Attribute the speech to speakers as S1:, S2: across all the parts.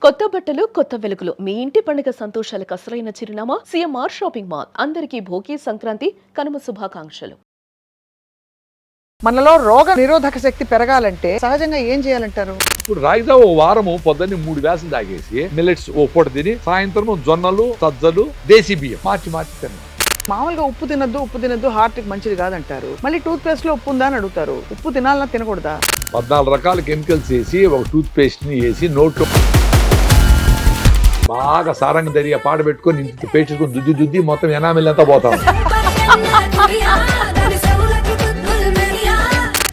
S1: కొత్త బట్టలు కొత్త వెలుగులు మీ ఇంటి పండుగ సంతోషాలకు అసలైన చిరునామా సిఎంఆర్ షాపింగ్ మాల్. అందరికీ భోగి సంక్రాంతి కనుమ శుభాకాంక్షలు.
S2: మనలో రోగ నిరోధక శక్తి పెరగాలంటే సహజంగా ఏం చేయాలంటారు?
S3: ఇప్పుడు రాయిదా ఓ వారము పొద్దున్నే 3 గ్లాసులు తాగేసి మిల్లెట్స్ ఓ పూట తిని సాయంత్రం జొన్నలు సజ్జలు దేశీ బియ్యం మార్చి తిన్నాం.
S2: మామూలుగా ఉప్పు తినద్దు హార్ట్ కి మంచిది కాదంటారు. మళ్ళీ టూత్ పేస్ట్ లో ఉప్పు ఉందా అని అడుగుతారు. ఉప్పు తినాలన్నా తినకూడదా?
S3: 14 రకాల కెమికల్స్ వేసి ఒక టూత్ పేస్ట్ ని వేసి నోట్లో బాగా సారంగ దరియా పాట పెట్టుకొని ఇంత పేస్ట్ దుద్ది మొత్తం ఎనామిల్ అంతా పోతాం.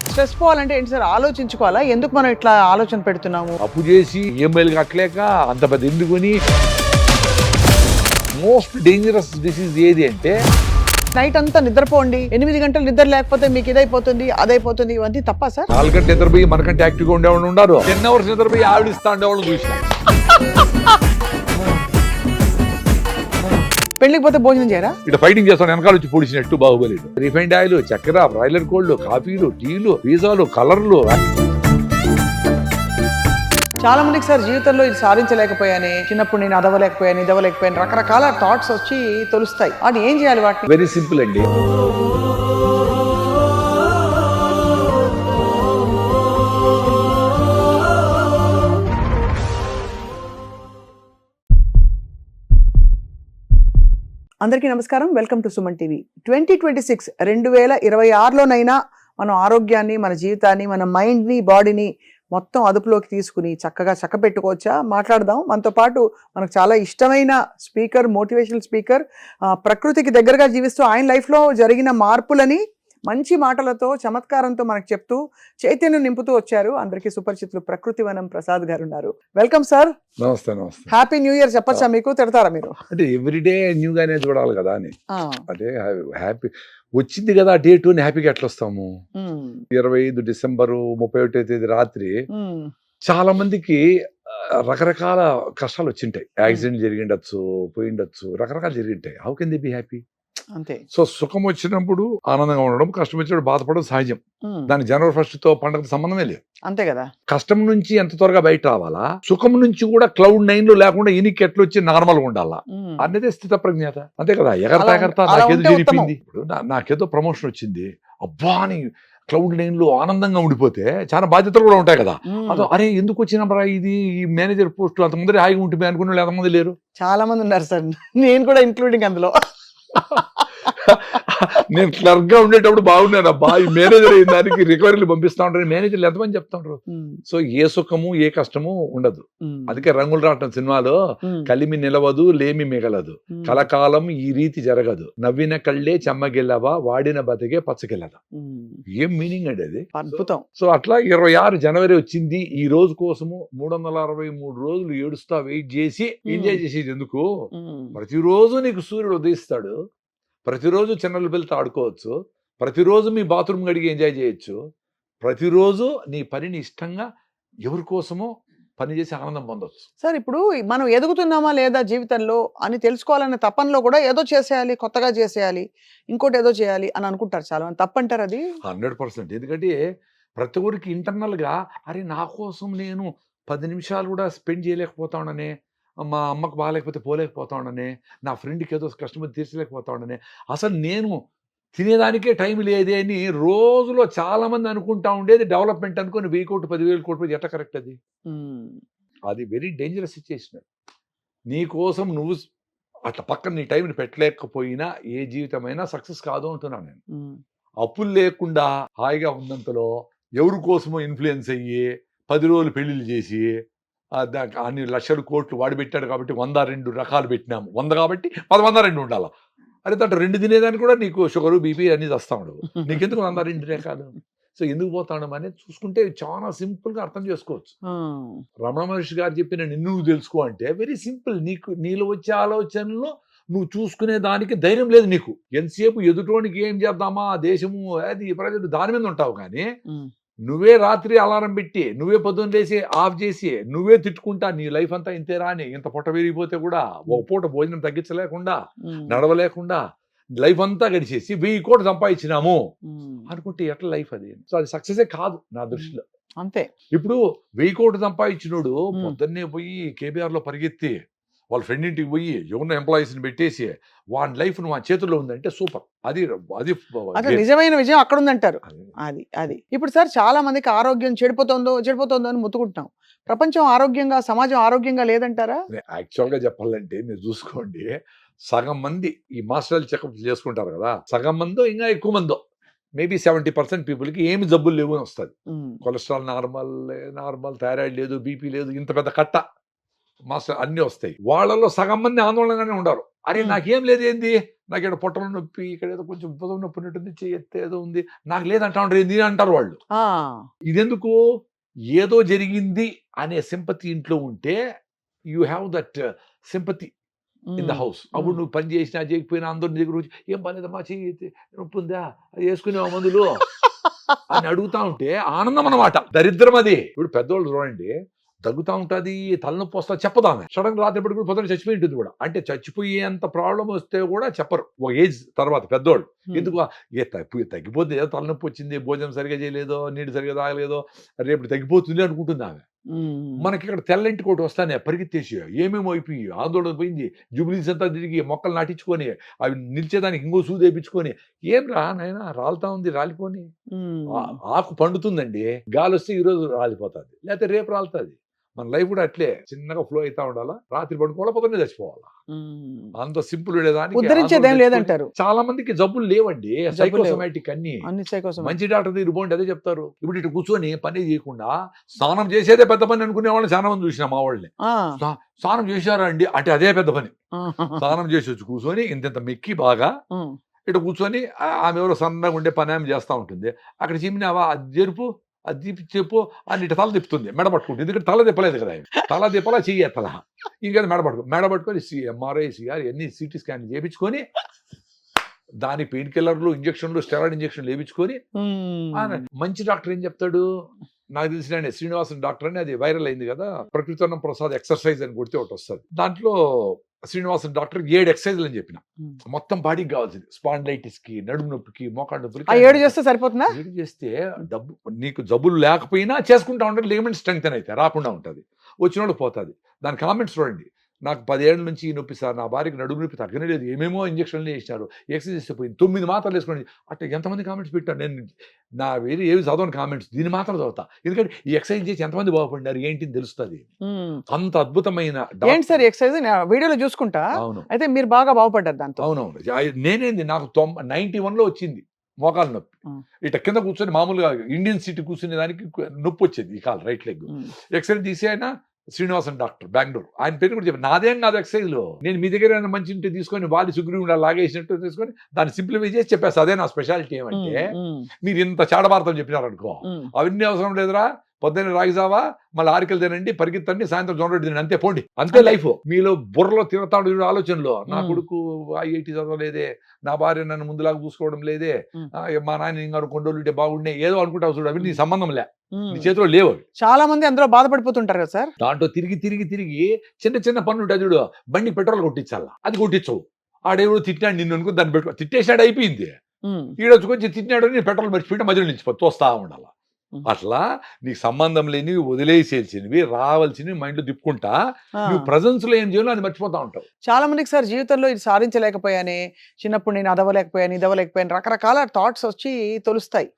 S2: స్ట్రెస్ పోవాలంటే ఏంటి సార్? ఆలోచించుకోవాలా? ఎందుకు మనం ఇట్లా ఆలోచన పెడుతున్నాము?
S3: అప్పు చేసి ఈఎంఐలు కట్టలేక అంత పెద్ద ఎందుకుని మోస్ట్ డేంజరస్ డిసీజ్ ఏది అంటే
S2: నైట్ అంతా నిద్రపోండి, 8 గంటలు నిద్ర లేకపోతే మీకు ఇదైపోతుంది అదైపోతుంది, ఇవన్నీ తప్ప సార్?
S3: 4 గంటలు నిద్రపోయి మనకంటే యాక్టివ్గా ఉండేవాళ్ళు ఉన్నారు. 10 hours నిద్రపోయి ఆవిడిస్తా ఉండేవాళ్ళు చూసిన.
S2: పెళ్లికి పోతే భోజనం చేయరా?
S3: ఇట్లా ఫైటింగ్ చేస్తాను వెనకాల వచ్చి పొడిచినట్టు బాహుబలి. రిఫైండ్ ఆయిల్, చక్కెర, బ్రాయిలర్ కోళ్ళు, కాఫీలు, టీలు, పిజ్జాలు, కలర్లు.
S2: చాలా మందికి సార్ జీవితంలో ఇది సాధించలేకపోయాను, చిన్నప్పుడు నేను ఇదవలేకపోయాను రకరకాల థాట్స్ వచ్చి తొలుస్తాయి. అది ఏం చేయాలి వాటిని?
S3: వెరీ సింపుల్ అండి.
S2: అందరికీ నమస్కారం. Welcome to Suman TV. 2026 2026లోనైనా మనం ఆరోగ్యాన్ని, మన జీవితాన్ని, మన మైండ్ని, బాడీని మొత్తం అదుపులోకి తీసుకుని చక్కగా చక్కబెట్టుకోవచ్చా? మాట్లాడదాం. మనతో పాటు మనకు చాలా ఇష్టమైన స్పీకర్, మోటివేషనల్ స్పీకర్, ప్రకృతికి దగ్గరగా జీవిస్తూ ఆయన లైఫ్లో జరిగిన మార్పులని మంచి మాటలతో, చమత్కారంతో మనకు చెప్తూ చైతన్యం నింపుతూ వచ్చారు. అందరికీ సుపరిచితులు ప్రకృతివనం ప్రసాద్ గారు ఉన్నారు. Welcome sir.
S3: నమస్తే.
S2: హ్యాపీ న్యూ ఇయర్ చెప్పచ్చా? మీకు తిడతారా మీరు?
S3: అంటే ఎవ్రీడే న్యూగానే చూడాలి కదా అని. అంటే హ్యాపీ వచ్చింది కదా డేట్ అని హ్యాపీగా ఎట్లా వస్తాము? 25 డిసెంబరు 31వ తేదీ రాత్రి చాలా మందికి రకరకాల కష్టాలు వచ్చింటాయి. యాక్సిడెంట్ జరిగిండొచ్చు, పోయిండొచ్చు, రకరకాలు జరిగింటాయి. How can they be happy?
S2: అంతే.
S3: సో సుఖం వచ్చినప్పుడు ఆనందంగా ఉండడం, కష్టం వచ్చినప్పుడు బాధపడడం సహజం. దాని జనవరి 1 తో పండుగ సంబంధమే లేదు.
S2: అంతే కదా.
S3: కష్టం నుంచి ఎంత త్వరగా బయట రావాలా, సుఖం నుంచి కూడా క్లౌడ్ 9 లో లేకుండా ఇనికి ఎట్లా వచ్చి నార్మల్ గా ఉండాలా అన్నదే స్థిత ప్రజ్ఞత. అంతే కదా. ఎగరతా నాకేదో జరిపింది, ఇప్పుడు నాకేదో ప్రమోషన్ వచ్చింది, అబ్బా అని క్లౌడ్ 9 లో ఆనందంగా ఉండిపోతే చాలా బాధ్యతలు కూడా ఉంటాయి కదా. అదో అరే ఎందుకు వచ్చినప్పుడు ఇది ఈ మేనేజర్ పోస్ట్ అంత ముందరే హాయిగా ఉంటుంది అనుకున్న వాళ్ళు ఎంతమంది లేరు?
S2: చాలా మంది ఉన్నారు సార్, నేను కూడా ఇంక్లూడింగ్ అందులో.
S3: నేను క్లర్క్ గా ఉండేటప్పుడు బాగున్నాను, అబ్బా ఈ మేనేజర్ అయిన దానికి రికవరీలు పంపిస్తా ఉంటారు. మేనేజర్లు ఎంతమంది చెప్తా ఉంటారు. సో ఏ సుఖము ఏ కష్టము ఉండదు. అందుకే రంగులు రావటం సినిమాలో కలిమి నిలవదు లేమి మిగలదు, కలకాలం ఈ రీతి జరగదు, నవ్విన కళ్ళే చెమ్మగిల్లవా వాడిన బతికే పచ్చగిల్లదా. ఏం మీనింగ్ అండి అది?
S2: అద్భుతం.
S3: సో అట్లా 26 జనవరి వచ్చింది. ఈ రోజు కోసము 363 రోజులు ఏడుస్తా వెయిట్ చేసి ఎంజాయ్ చేసేది ఎందుకు? ప్రతిరోజు నీకు సూర్యుడు ఉదయిస్తాడు, ప్రతిరోజు చిన్నల పిల్లతో ఆడుకోవచ్చు, ప్రతిరోజు మీ బాత్రూమ్ గడిగి ఎంజాయ్ చేయొచ్చు, ప్రతిరోజు నీ పనిని ఇష్టంగా ఎవరి కోసమో పనిచేసి ఆనందం పొందొచ్చు.
S2: సార్ ఇప్పుడు మనం ఎదుగుతున్నామా లేదా జీవితంలో అని తెలుసుకోవాలనే తపనలో కూడా ఏదో చేసేయాలి, కొత్తగా చేసేయాలి, ఇంకోటి ఏదో చేయాలి అని అనుకుంటారు చాలా మంది. తప్పంటారు అది?
S3: 100%. ఎందుకంటే ప్రతి ఒక్కరికి ఇంటర్నల్ గా అరే నా కోసం నేను 10 నిమిషాలు కూడా స్పెండ్ చేయలేకపోతా ఉండనే, మా అమ్మకు బాగాలేకపోతే పోలేకపోతా ఉండనే, నా ఫ్రెండ్కి ఏదో కస్టమర్ తీర్చలేకపోతా ఉండనే, అసలు నేను తినేదానికే టైం లేదే అని రోజులో చాలా మంది అనుకుంటా ఉండేది డెవలప్మెంట్ అనుకుని 1000 కోట్లు 10,000 కోట్లు ఎట్లా కరెక్ట్ అది? అది వెరీ డేంజరస్ సిచ్యుయేషన్. నీ కోసం నువ్వు అట్లా పక్కన నీ టైంని పెట్టలేకపోయినా ఏ జీవితమైనా సక్సెస్ కాదు అంటున్నాను నేను. అప్పులు లేకుండా హాయిగా ఉన్నంతలో ఎవరి కోసమో ఇన్ఫ్లుయెన్స్ అయ్యి 10 రోజులు పెళ్లిళ్ళు చేసి అన్ని లక్షల కోట్లు వాడి పెట్టాడు కాబట్టి 102 రకాలు పెట్టినాము. 100 కాబట్టి 102 ఉండాలి. అరే తట 2 తినేదానికి కూడా నీకు షుగరు బీపీ అన్ని వస్తా ఉండవు. నీకెందుకు 102 రకాలు? సో ఎందుకు పోతా ఉండడం అనేది చూసుకుంటే చాలా సింపుల్ గా అర్థం చేసుకోవచ్చు. రమణ మహర్షి గారు చెప్పిన నిన్ను తెలుసుకో అంటే వెరీ సింపుల్. నీలో వచ్చే ఆలోచనలో నువ్వు చూసుకునే దానికి ధైర్యం లేదు నీకు. ఎంతసేపు ఎదుటోనికి ఏం చేద్దామా, దేశము అది ప్రజలు దాని మీద ఉంటావు. కానీ నువ్వే రాత్రి అలారం పెట్టి, నువ్వే పొద్దున్న లేసి ఆఫ్ చేసి, నువ్వే తిట్టుకుంటా నీ లైఫ్ అంతా ఇంతేరా అని, ఇంత పొట్ట పెరిగిపోతే కూడా ఒక పూట భోజనం తగ్గించలేకుండా, నడవలేకుండా లైఫ్ అంతా గడిచేసి 1000 కోట్లు సంపాదించినాము అనుకుంటే ఎట్లా లైఫ్ అది? సో అది సక్సెసే కాదు నా దృష్టిలో.
S2: అంతే.
S3: ఇప్పుడు 1000 కోట్లు సంపాదించినోడు
S2: ఉమ్.
S3: పొద్దున్నే పోయి కేబీఆర్ లో పరిగెత్తి వాళ్ళ ఫ్రెండ్ ఇంటికి పోయి ఎవరిన ఎంప్లాయీస్ ని పెట్టేసి వాడి లైఫ్ మా చేతుల్లో ఉందంటే సూపర్. అది అది
S2: అసలు నిజమైన విజయం అక్కడ ఉందంటారు. అది ఇప్పుడు సార్ చాలా మందికి ఆరోగ్యం చెడిపోతుందో అని ముత్తుకుంటున్నాం. ప్రపంచం ఆరోగ్యంగా, సమాజం ఆరోగ్యంగా లేదంటారా?
S3: యాక్చువల్ గా చెప్పాలంటే మీరు చూసుకోండి, సగం మంది ఈ మాస్టర్లు చెకప్ చేసుకుంటారు కదా, సగం మందో ఇంకా ఎక్కువ మందో మేబీ 70% పీపుల్కి ఏమి జబ్బులు లేవు అని వస్తుంది. కొలెస్ట్రాల్ నార్మల్, థైరాయిడ్ లేదు, బీపీ లేదు, ఇంత పెద్ద కట్ట మాస్టర్ అన్నీ వస్తాయి. వాళ్ళలో సగం మంది ఆందోళనగానే ఉండరు. అరే నాకేం లేదు, ఏంది నాకు ఇక్కడ పొట్టలో నొప్పి, ఇక్కడ ఏదో కొంచెం భుజం నొప్పి ఉన్నట్టుంది, చెయ్యి ఏదో ఉంది, నాకు లేదంటా ఉంటారు. ఏంది అంటారు వాళ్ళు. ఇదెందుకు? ఏదో జరిగింది అనే సింపతి ఇంట్లో ఉంటే you have that sympathy in the house. అప్పుడు నువ్వు పని చేసినా చేయకపోయినా అందరి దగ్గర వచ్చి ఏం పర్లేదమ్మా, చెయ్యి నొప్పి ఉందా, అది వేసుకునేవా మందులు అని అడుగుతా ఉంటే ఆనందం అన్నమాట. దరిద్రం అది. ఇప్పుడు పెద్దవాళ్ళు చూడండి, తగ్గుతూ ఉంటుంది, తలనొప్పి వస్తా చెప్పదామె, సడన్ రాత్రి కూడా పొద్దున చచ్చిపోయి ఉంటుంది కూడా. అంటే చచ్చిపోయేంత ప్రాబ్లం వస్తే కూడా చెప్పరు ఒక ఏజ్ తర్వాత పెద్దోళ్ళు. ఎందుకు? తగ్గిపోతుంది, ఏదో తలనొప్పి వచ్చింది, భోజనం సరిగా చేయలేదో, నీళ్ళు సరిగా తాగలేదో, రేపు తగ్గిపోతుంది అనుకుంటుంది ఆమె. మనకి ఇక్కడ తెల్లంటి కోటి వస్తానే పరిగెత్తేసి ఏమేమో అయిపోయి ఆందోళన పోయింది, జూబిలీస్ అంతా తిరిగి మొక్కలు నాటించుకొని అవి నిలిచేదానికి ఇంకో సూది వేయించుకొని, ఏం రా నాయనా రాలుతా ఉంది, రాలిపోని. ఆకు పండుతుందండి, గాలి వస్తే ఈరోజు రాలిపోతుంది, లేకపోతే రేపు రాలుతుంది. మన లైఫ్ కూడా అట్లే చిన్నగా ఫ్లో అవుతా ఉండాలా. రాత్రి పడుకోవాలా, పొద్దున్నే చచ్చిపోవాలా. అంత సింపుల్
S2: ఉద్ధరించేదేం లేదంటారు.
S3: చాలా మందికి జబ్బులు లేవండి, సైకోసోమాటిక్ అన్ని. మంచి డాక్టర్ దగ్గర పోండి అదే చెప్తారు. ఇప్పుడు ఇటు కూర్చొని పని చేయకుండా స్నానం చేసేదే పెద్ద పని అనుకునే వాళ్ళని చాలా మంది చూసిన మా వాళ్ళని. స్నానం చేశారా అండి అంటే అదే పెద్ద పని. స్నానం చేసి వచ్చి కూర్చొని ఇంత మెక్కి బాగా ఇటు కూర్చొని ఆమె ఎవరో సన్నగా ఉండే పని ఆమె చేస్తూ ఉంటుంది. అక్కడ చిమ్మినావా, అది జరుపు, అది చెప్పు అని ఇటు తల తిప్పుతుంది, మెడ పట్టుకుంటుంది. ఎందుకంటే తల తిప్పలేదు కదా, తల తిప్పలా చెయ్యి తల ఇంకా మెడ పట్టుకొని ఎంఆర్ఐ, సిఆర్ ఎన్ని సిటీ స్కాన్ చేయించుకొని దాని పెయిన్ కిల్లర్లు, ఇంజక్షన్లు, స్టెరాయిడ్ ఇంజక్షన్లు వేయించుకొని మంచి డాక్టర్ ఏం చెప్తాడు, నాకు తెలిసిన శ్రీనివాసన్ డాక్టర్ అని, అది వైరల్ అయింది కదా, ప్రకృతి ప్రసాద్ ఎక్సర్సైజ్ అని కొడితే ఒకటి వస్తుంది. దాంట్లో శ్రీనివాసన్ డాక్టర్ 7 ఎక్సర్సైజ్లు అని చెప్పిన, మొత్తం బాడీకి కావాల్సింది, స్పాండిలైటిస్ కి, నడుము నొప్పికి, మోకాళ్ళ నొప్పికి.
S2: 7 చేస్తే సరిపోతుందా?
S3: 7 చేస్తే నీకు జబ్బులు లేకపోయినా చేసుకుంటా ఉంటే లిగమెంట్ స్ట్రెంగ్త్ అయితే రాకుండా ఉంటుంది, వచ్చిన వాళ్ళు పోతుంది. దాని కామెంట్స్ చూడండి, నాకు 10 ఏళ్ళ నుంచి ఈ నొప్పి సార్, నా భార్యకి నడుము నొప్పి తగ్గనే లేదు, ఏమేమో ఇంజక్షన్లు వేసినారు, ఎక్సర్సైజ్ చేస్తే పోయింది, 9 మాత్రలు వేసుకోండి. అంటే ఎంతమంది కామెంట్స్ పెట్టాను నేను, నా వేరే ఏవి చదవని కామెంట్స్, దీన్ని మాత్రం చదువుతా. ఎందుకంటే ఈ ఎక్సర్సైజ్ చేసి ఎంతమంది బాగుపడినారు ఏంటి తెలుస్తుంది. అంత అద్భుతమైన
S2: సార్ ఎక్సర్సైజ్ వీడియోలో చూసుకుంటా. అవును, అయితే మీరు బాగా బాగుపడ్డారు దాంతో.
S3: అవునవును, నేనేంది నాకు 91లో వచ్చింది మోకాలు నొప్పి. ఇట్లా కింద కూర్చొని మామూలుగా ఇండియన్ సిటీ కూర్చునే దానికి నొప్పి వచ్చేది ఈ కాలు, రైట్ లెగ్. ఎక్సర్సైజ్ తీసి ఆయన శ్రీనివాసన్ డాక్టర్ బెంగళూరు, ఆయన పేరు కూడా చెప్పి నాదేం కాదు ఎక్సర్సైజ్ లో, నేను మీ దగ్గర మంచి ఇంటి తీసుకొని వాలి సుగ్రీవుడు లాగేసినట్టు తీసుకొని దాన్ని సింప్లిఫై చేసి చెప్పేస్తా. అదే నా స్పెషాలిటీ. ఏమంటే మీరు ఇంత చాడభారతం చెప్పినారనుకో, అవన్నీ అవసరం లేదురా, పొద్దున్న రాగిజావా మళ్ళీ ఆరికలు తినండి, పరిగెత్తండి, సాయంత్రం జొన్నరొట్టి తినండి, అంతే పోండి, అంతే లైఫ్. మీలో బుర్రలో తిరుగుతాడు ఆలోచనలో, నా కొడుకు ఐఐటి చదవలేదే, నా భార్య నన్ను ముందులాగా చూసుకోవడం లేదే, మా నాయన ఇంకా 2 రోజులు బాగుండే, ఏదో అనుకుంటావు చూడు, అవి నీ సంబంధం లే, నీ చేతిలో లేవు.
S2: చాలా మంది అందులో బాధపడిపోతుంటారు కదా సార్.
S3: దాంట్లో తిరిగి తిరిగి తిరిగి చిన్న చిన్న పనులు ఉంటాయి చూడు, బండి పెట్రోల్ కొట్టించాలా, అది కొట్టించవు. ఆడేవాడు తిట్టినాడు నిన్ను అనుకో, దాన్ని పెట్టుకో, తిట్టేసాడు అయిపోయింది. ఈడొచ్చి కొంచెం తిట్టినాడు, నేను పెట్రోల్ మర్చిపోయి మధ్యలో నుంచి తోస్తా ఉండాలి. అట్లా నీకు సంబంధం లేనివి వదిలేసేసినవి, రావాల్సినవి మైండ్ లో తిప్పుకుంటా నువ్వు ప్రజెన్స్ లో ఏం చేయాలో అది మర్చిపోతా ఉంటావు.
S2: చాలా మందికి సార్ జీవితంలో ఇది సాధించలేకపోయానే, చిన్నప్పుడు నేను ఇదవలేకపోయాను, రకరకాల థాట్స్ వచ్చి తొలుస్తాయి.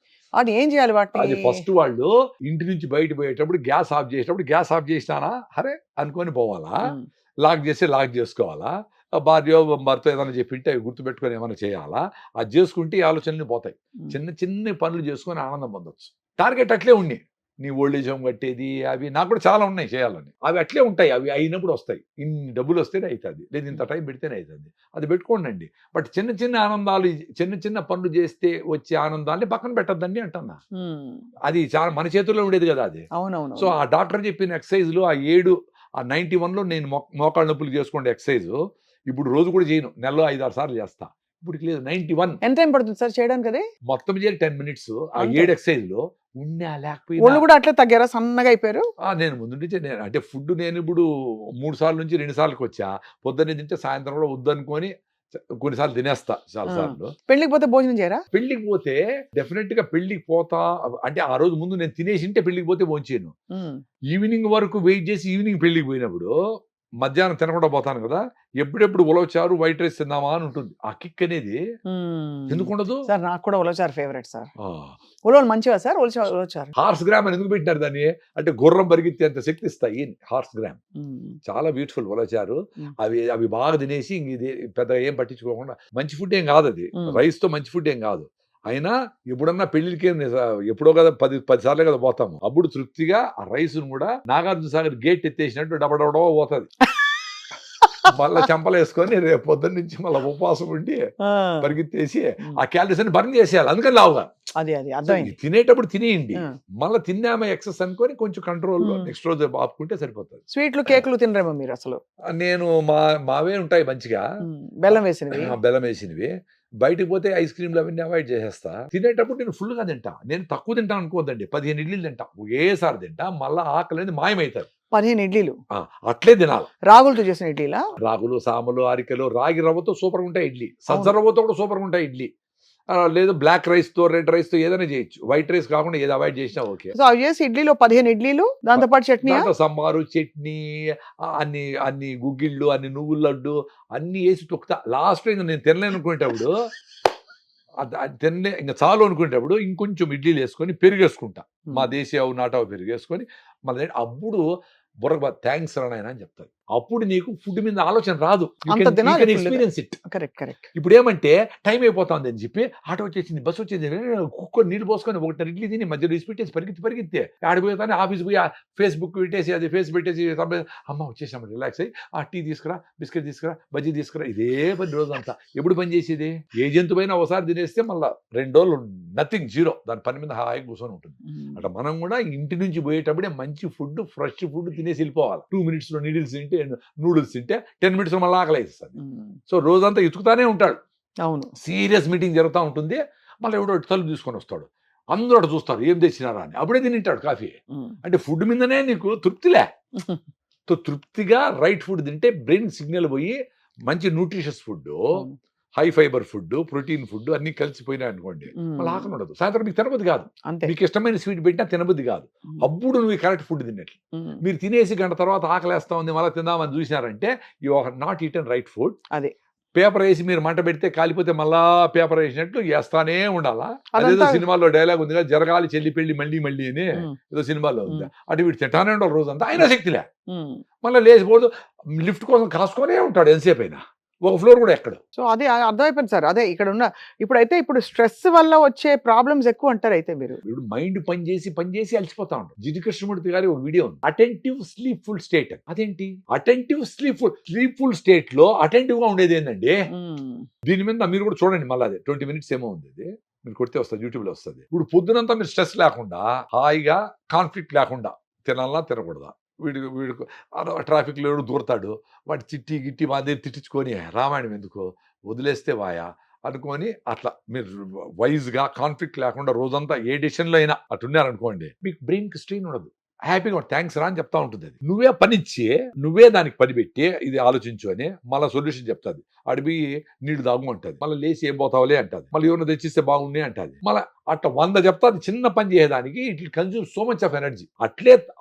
S2: అది ఏం చేయాలి వాటిని?
S3: అది ఫస్ట్ వాళ్ళు ఇంటి నుంచి బయట పోయేటప్పుడు గ్యాస్ ఆఫ్ చేసినానా అరే అనుకొని పోవాలా, లాక్ చేసుకోవాలా, భార్య భర్త ఏదైనా చెప్పింటే అవి గుర్తుపెట్టుకొని ఏమైనా చేయాలా, అది చేసుకుంటే ఆలోచనలు పోతాయి. చిన్న చిన్న పనులు చేసుకొని ఆనందం పొందొచ్చు. టార్గెట్ అట్లే ఉన్నాయి, నీ ఓల్డేజ్ హోమ్ కట్టేది అవి నాకు కూడా చాలా ఉన్నాయి చేయాలని, అవి అట్లే ఉంటాయి, అవి అయినప్పుడు వస్తాయి. ఇన్ని డబ్బులు వస్తేనే అవుతుంది, లేదు ఇంత టైం పెడితేనే అవుతుంది, అది పెట్టుకోండి. బట్ చిన్న చిన్న ఆనందాలు, చిన్న చిన్న పనులు చేస్తే వచ్చే ఆనందాన్ని పక్కన పెట్టద్దండి అంటున్నా. అది చాలా మన చేతుల్లో ఉండేది కదా అది.
S2: అవునవును.
S3: సో ఆ డాక్టర్ చెప్పిన ఎక్సర్సైజ్లు ఆ 91లో నేను మోకాళ్ళ నొప్పులు చేసుకోండి ఎక్సర్సైజ్, ఇప్పుడు రోజు కూడా చేయను, నెలలో 5-6 సార్లు చేస్తా. ఇప్పుడు లేదు 91.
S2: ఎంత టైం పడుతుంది సార్ చేయడానికి? అది
S3: మొత్తం చేయాలి 10 minutes. ఆ 7 ఎక్సర్సైజ్ లో ఉన్నా లేకపోయినా
S2: ఒళ్ళు కూడా అట్లే తగ్గారా, సన్నగా అయిపోయారు?
S3: నేను ముందు నుంచి అంటే ఫుడ్ నేను ఇప్పుడు 3 సార్లు నుంచి 2 సార్లకి వచ్చా. పొద్దున్నే తింటే సాయంత్రం కూడా వద్దనుకొని కొన్నిసార్లు తినేస్తా చాలా సార్లు.
S2: పెళ్లికి పోతే భోజనం చేయరా?
S3: పెళ్లికి పోతే డెఫినెట్ గా పెళ్లికి పోతా, అంటే ఆ రోజు ముందు నేను తినేసింటే పెళ్లికి పోతే భోంచేయను. ఈవినింగ్ వరకు వెయిట్ చేసి ఈవినింగ్ పెళ్లికి పోయినప్పుడు మధ్యాహ్నం తినకుండా పోతాను కదా, ఎప్పుడెప్పుడు ఉలవచారు వైట్ రైస్ తిందామా అని ఉంటుంది. ఆ కిక్ అనేది ఎందుకు ఉండదు
S2: సార్? నాకు కూడా ఉలవచారు ఫేవరెట్ సార్. ఉలవలు మంచివా సార్? ఉలవచారు
S3: హార్స్ గ్రామ్ అని ఎందుకు పెట్టినారు దాన్ని అంటే గుర్రం పరిగెత్తేంత శక్తి ఇస్తాయి హార్స్ గ్రామ్. చాలా బ్యూటిఫుల్ ఉలవచారు. అవి బాగా తినేసి ఇంక ఇది పెద్ద ఏం పట్టించుకోకుండా, మంచి ఫుడ్ ఏం కాదు అది, రైస్ తో మంచి ఫుడ్ ఏం కాదు. అయినా ఎప్పుడన్నా పెళ్లికి ఎప్పుడో కదా 10 సార్లే కదా పోతాము, అప్పుడు తృప్తిగా ఆ రైస్ కూడా నాగార్జున సాగర్ గేట్ ఎత్తేసినట్టు డబడబడో పోతుంది. మళ్ళీ చెంపలు వేసుకొని రేపు పొద్దున్న నుంచి మళ్ళీ ఉపవాసం ఉండి పరిగెత్తేసి ఆ క్యాలరీస్ అని బర్న్ చేసేయాలి. అందుకని లావుగా తినేటప్పుడు తినేయండి, మళ్ళీ తిన్నామా ఎక్సెస్ అనుకొని కొంచెం కంట్రోల్లో నెక్స్ట్ రోజు ఆపుకుంటే సరిపోతుంది.
S2: స్వీట్లు కేకులు తినరేమో మీరు అసలు?
S3: నేను మావే ఉంటాయి మంచిగా
S2: బెల్లం
S3: వేసినవి. బయటకు పోతే ఐస్ క్రీమ్లు అవన్నీ అవాయిడ్ చేసేస్తా. తినేటప్పుడు నేను ఫుల్గా తింటా. నేను తక్కువ తింటా అనుకోవద్దండి, 15 ఇడ్లీలు తింటా ఒకేసారి తింటా, మళ్ళీ ఆకలి అనేది మాయమవుతారు.
S2: 15 ఇడ్లీలు
S3: అట్లే తినాలి.
S2: రాగులతో చేసిన ఇడ్లీలా?
S3: రాగులు, సామలు, అరికెలు, రాగి రవ్వతో సూపర్గా ఉంటాయి ఇడ్లీ, సజ్జ రవ్వతో కూడా సూపర్గా ఉంటాయి ఇడ్లీ. లేదు బ్లాక్ రైస్ తో, రెడ్ రైస్ తో ఏదైనా చేయొచ్చు, వైట్ రైస్ కాకుండా ఏది అవాయిడ్ చేసినా ఓకే.
S2: సో అవి చేసి ఇడ్లీలో 15 ఇడ్లీలు, దాంతో పాటు చట్నీ,
S3: సాంబారు, చట్నీ, అన్ని గుగ్గిళ్ళు, అన్ని నువ్వుల లడ్డు అన్ని వేసి తొక్కుతా. లాస్ట్ ఇంకా నేను తినలేను అనుకునేటప్పుడు, ఇంకా చాలు అనుకునేటప్పుడు ఇంకొంచెం ఇడ్లీలు వేసుకొని పెరిగేసుకుంటా, మా దేశీయ నాటావు పెరిగేసుకొని మళ్ళీ అప్పుడు బుర్ర థ్యాంక్స్ రానాయన అని చెప్తారు. అప్పుడు నీకు ఫుడ్ మీద ఆలోచన రాదు, ఎక్స్పీరియన్స్ ఇట్. ఇప్పుడు ఏమంటే టైం అయిపోతుంది అని చెప్పి ఆటో వచ్చేసింది, బస్సు వచ్చేసింది, కుక్కర్ నీళ్ళు పోసుకొని 1 ఇడ్లీ తిని మధ్యలో ఇసి పెట్టేసి పరిగెత్తి ఆడిపోతానే ఆఫీస్ పోయి ఫేస్బుక్ పెట్టేసి అది ఫేస్ పెట్టేసి అమ్మ వచ్చేసాము రిలాక్స్ అయ్యి ఆ టీ తీసుకురా, బిస్కెట్ తీసుకురా, బజ్జీ తీసుకురా, ఇదే పని రోజంతా. ఎప్పుడు పని చేసేది? ఏ జంతువైనా ఒకసారి తినేస్తే మళ్ళీ 2 రోజులు నథింగ్, జీరో, దాని పని మీద హాయిగా కూర్చొని ఉంటుంది. అట్లా మనం కూడా ఇంటి నుంచి పోయేటప్పుడే మంచి ఫుడ్, ఫ్రెష్ ఫుడ్ తినేసి వెళ్ళిపోవాలి. 2 minutes లో నూడిల్స్ తింటే 10 minutes మళ్ళీ ఆకలి వేస్తుంది. సో రోజంతా ఎత్తుకుతానే ఉంటాడు.
S2: అవును, సీరియస్
S3: మీటింగ్ జరుగుతూ ఉంటుంది. మళ్ళీ ఎవడో తలుపు తీసుకొని వస్తాడు, అందరూ అటు చూస్తారు ఏం తెచ్చినారా అని, అప్పుడే తింటాడు కాఫీ. అంటే ఫుడ్ మీదనే నీకు తృప్తిలే. తృప్తిగా రైట్ ఫుడ్ తింటే బ్రెయిన్ సిగ్నల్ పోయి మంచి nutritious food, high fibre food, protein food అన్ని కలిసిపోయినాయి అనుకోండి, మళ్ళీ ఆకలి ఉండదు. సాయంత్రం మీకు తినబుద్ధి కాదు, మీకు ఇష్టమైన స్వీట్ పెట్టినా తినబుద్ధి కాదు. అప్పుడు నువ్వు కరెక్ట్ ఫుడ్ తిన్నట్లు. మీరు తినేసి గంట తర్వాత ఆకలేస్తా ఉంది మళ్ళీ తిందామని చూసినారంటే you are not eaten right food.
S2: అదే
S3: పేపర్ వేసి మీరు మంట పెడితే కాలిపోతే మళ్ళా పేపర్ వేసినట్టు వేస్తానే ఉండాలా. అదేదో సినిమాలో డైలాగ్ ఉంది కదా, జరగాలి చెల్లి పెళ్లి మళ్ళీ మళ్ళీ అని ఏదో సినిమాలో ఉంది. అటు వీడు తింటానే ఉండాలి రోజంతా, అయినా శక్తిలే. మళ్ళీ లేచిపోదు, లిఫ్ట్ కోసం కాసుకొనే ఉంటాడు ఎంతసేపు అయినా, ఒక ఫ్లోర్ కూడా ఎక్కడ.
S2: సో అదే అర్థమైపోయింది సార్. అదే ఇక్కడ ఉన్న ఇప్పుడు స్ట్రెస్ వల్ల వచ్చే ప్రాబ్లమ్స్ ఎక్కువ అంటారు. అయితే మీరు
S3: ఇప్పుడు మైండ్ పనిచేసి అలసిపోతా ఉంటాం. జిడ్డు కృష్ణమూర్తి గారి ఒక వీడియో ఉంది, అటెంటివ్ స్లీప్ఫుల్ స్టేట్. అదేంటి అటెంటివ్ స్లీప్ఫుల్ స్టేట్ లో అటెంటివ్ గా ఉండేది ఏంటండి? దీని మీద మీరు కూడా చూడండి, మళ్ళీ అదే 20 minutes ఏమో ఉంది, మీరు కొడితే వస్తుంది, యూట్యూబ్ లో వస్తుంది. ఇప్పుడు పొద్దునంతా మీరు స్ట్రెస్ లేకుండా హాయిగా కాన్ఫ్లిక్ట్ లేకుండా తినాలా తినకూడదా, వీడికి ట్రాఫిక్లో దూరతాడు, వాటి గిట్టి మా దగ్గర తిట్టించుకొని రామాయణం ఎందుకు వదిలేస్తే వాయా అనుకొని అట్లా మీరు వైజ్గా కాన్ఫ్లిక్ట్ లేకుండా రోజంతా ఏ డెసిషన్లో అయినా అట్టున్నారనుకోండి, మీకు బ్రెయిన్కి స్ట్రెయిన్ ఉండదు, హ్యాపీగా థ్యాంక్స్ రా అని చెప్తా ఉంటుంది. అది నువ్వే పనిచ్చి నువ్వే దానికి పని పెట్టి ఇది ఆలోచించు అని మళ్ళీ సొల్యూషన్ చెప్తుంది. అడిగి నీళ్ళు దాగు అంటుంది, మళ్ళీ లేచి ఏం పోతావులే అంటుంది, మళ్ళీ ఎవరిని తెచ్చిస్తే బాగుండే అంటుంది. మళ్ళీ అట్లా 100 చెప్తాది చిన్న పని చేయడానికి. It will consume so much of energy. అట్లే